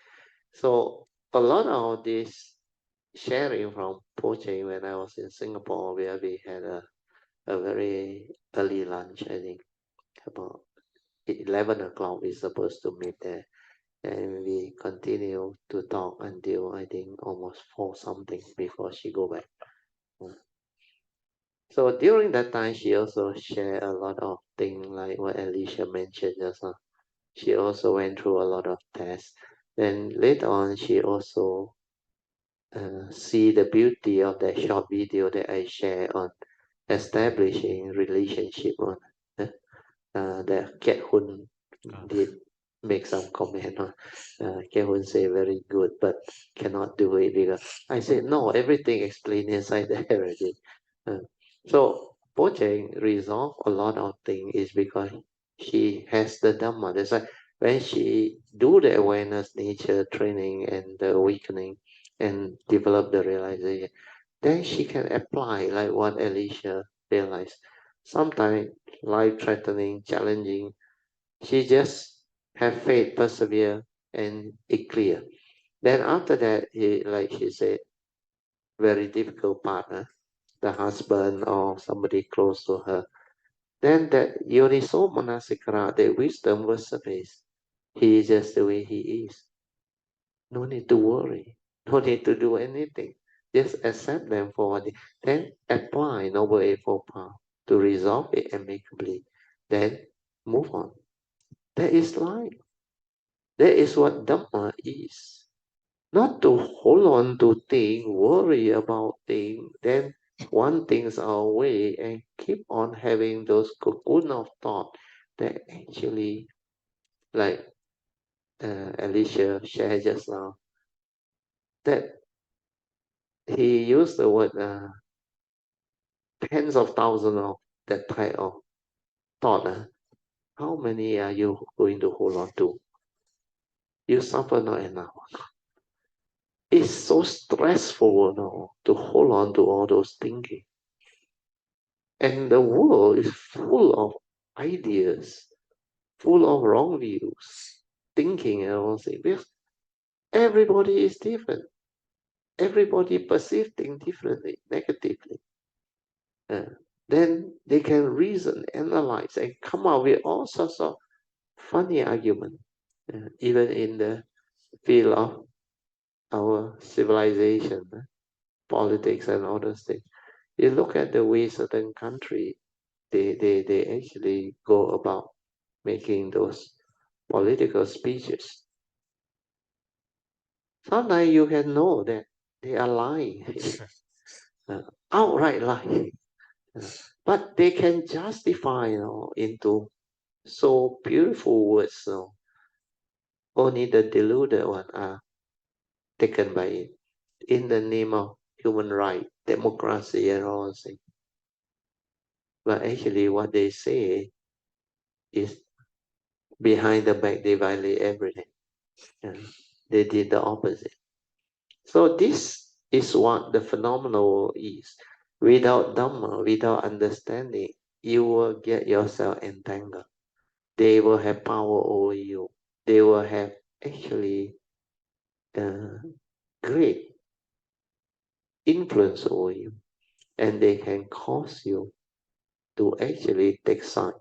So a lot of this sharing from Puja when I was in Singapore, where we had a very early lunch, I think about 11 o'clock we're supposed to meet there. And we continue to talk until I think almost 4 something before she go back. So during that time, she also shared a lot of things like what Alicia mentioned just now. She also went through a lot of tests. Then later on, she also see the beauty of that short video that I share on establishing relationship on that Kiet Hun did make some comment on. Kiet Hun say very good, but cannot do it because I said no, everything explained inside there already. So Bojang resolve a lot of things is because she has the Dhamma. That's why when she do the awareness nature training and the awakening and develop the realization, then she can apply like what Alicia realized. Sometimes life-threatening, challenging, she just have faith, persevere, and it clear. Then after that, like she said, very difficult partner, the husband or somebody close to her. Then that Yoniso Manasikara, the wisdom will surface. He is just the way he is. No need to worry. No need to do anything. Just accept them for what they, then apply Noble Eightfold Path to resolve it amicably. Then move on. That is life. That is what Dhamma is. Not to hold on to things, worry about things, then want things our way and keep on having those cocoon of thought that actually, like Alicia shared just now, that he used the word tens of thousands of that type of thought. How many are you going to hold on to? You suffer not enough. It's so stressful to hold on to all those thinking. And the world is full of ideas, full of wrong views, thinking and all things. Because everybody is different. Everybody perceives things differently, negatively. Then they can reason, analyze, and come up with all sorts of funny arguments. Even in the field of our civilization, politics, and all those things. You look at the way certain countries they actually go about making those political speeches. Sometimes you can know that they are lying, outright lying, but they can justify into so beautiful words. Only the deluded one are taken by it in the name of human right, democracy, and all things. But actually, what they say is behind the back, they violate everything. They did the opposite. So this is what the phenomenal is. Without Dhamma, without understanding, you will get yourself entangled. They will have power over you. They will have actually great influence over you. And they can cause you to actually take side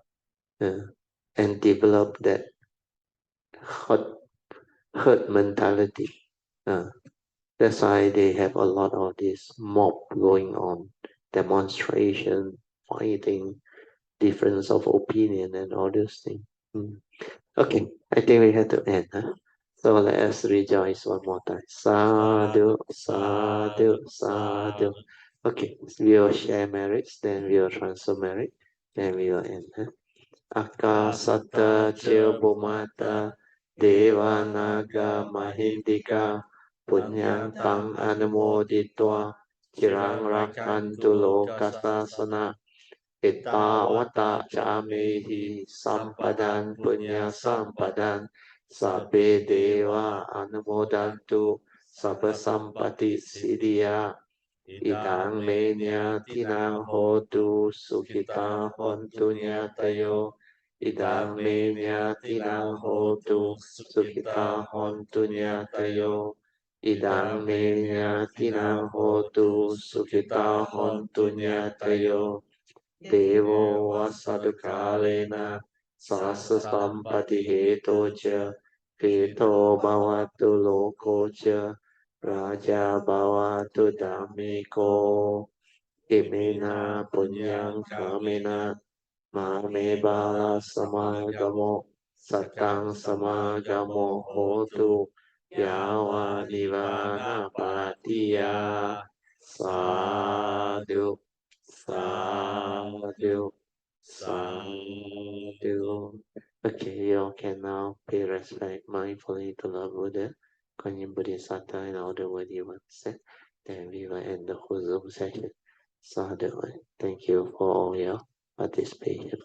and develop that hurt mentality. That's why they have a lot of this mob going on, demonstration, fighting, difference of opinion, and all those things. Okay, I think we have to end. So let us rejoice one more time. Sadhu, sadhu, sadhu. Okay, we will share merits, then we will transfer merit, then we will end. Akasata Chilbumata Devanaga Mahindika Punyantang Anumoditwa Chirang Rakantu Lokasasana Itawata Chamehi Sampadan Punya Sampadan Sabe Deva Anumodantu Sabha Sampati Siddhya Idang Menya Tinang Hotu Sukita Hontu Nyatayo Idang Menya Tinang Hotu Sukita Hontu Nyatayo Idang Menya Tinang Hotu Sukita Hontu Nyatayo Devo Vasadukalena Sasa Sampati Hetocha Heto Bhavatu Lokocha Raja Bhavatu Dhammiko Imena Punyang Kamena Mame Bala Samagamo Satang Samagamo Hotu Yawa Nivana Patiya Sadhu Sadhu Sadhu. Okay, you all can now pay respect mindfully to Lord Buddha, Kuan Yin Bodhisattva, and all the worthy ones. Then we will end the whole Zoom session. Sadhu. Thank you for all your participation.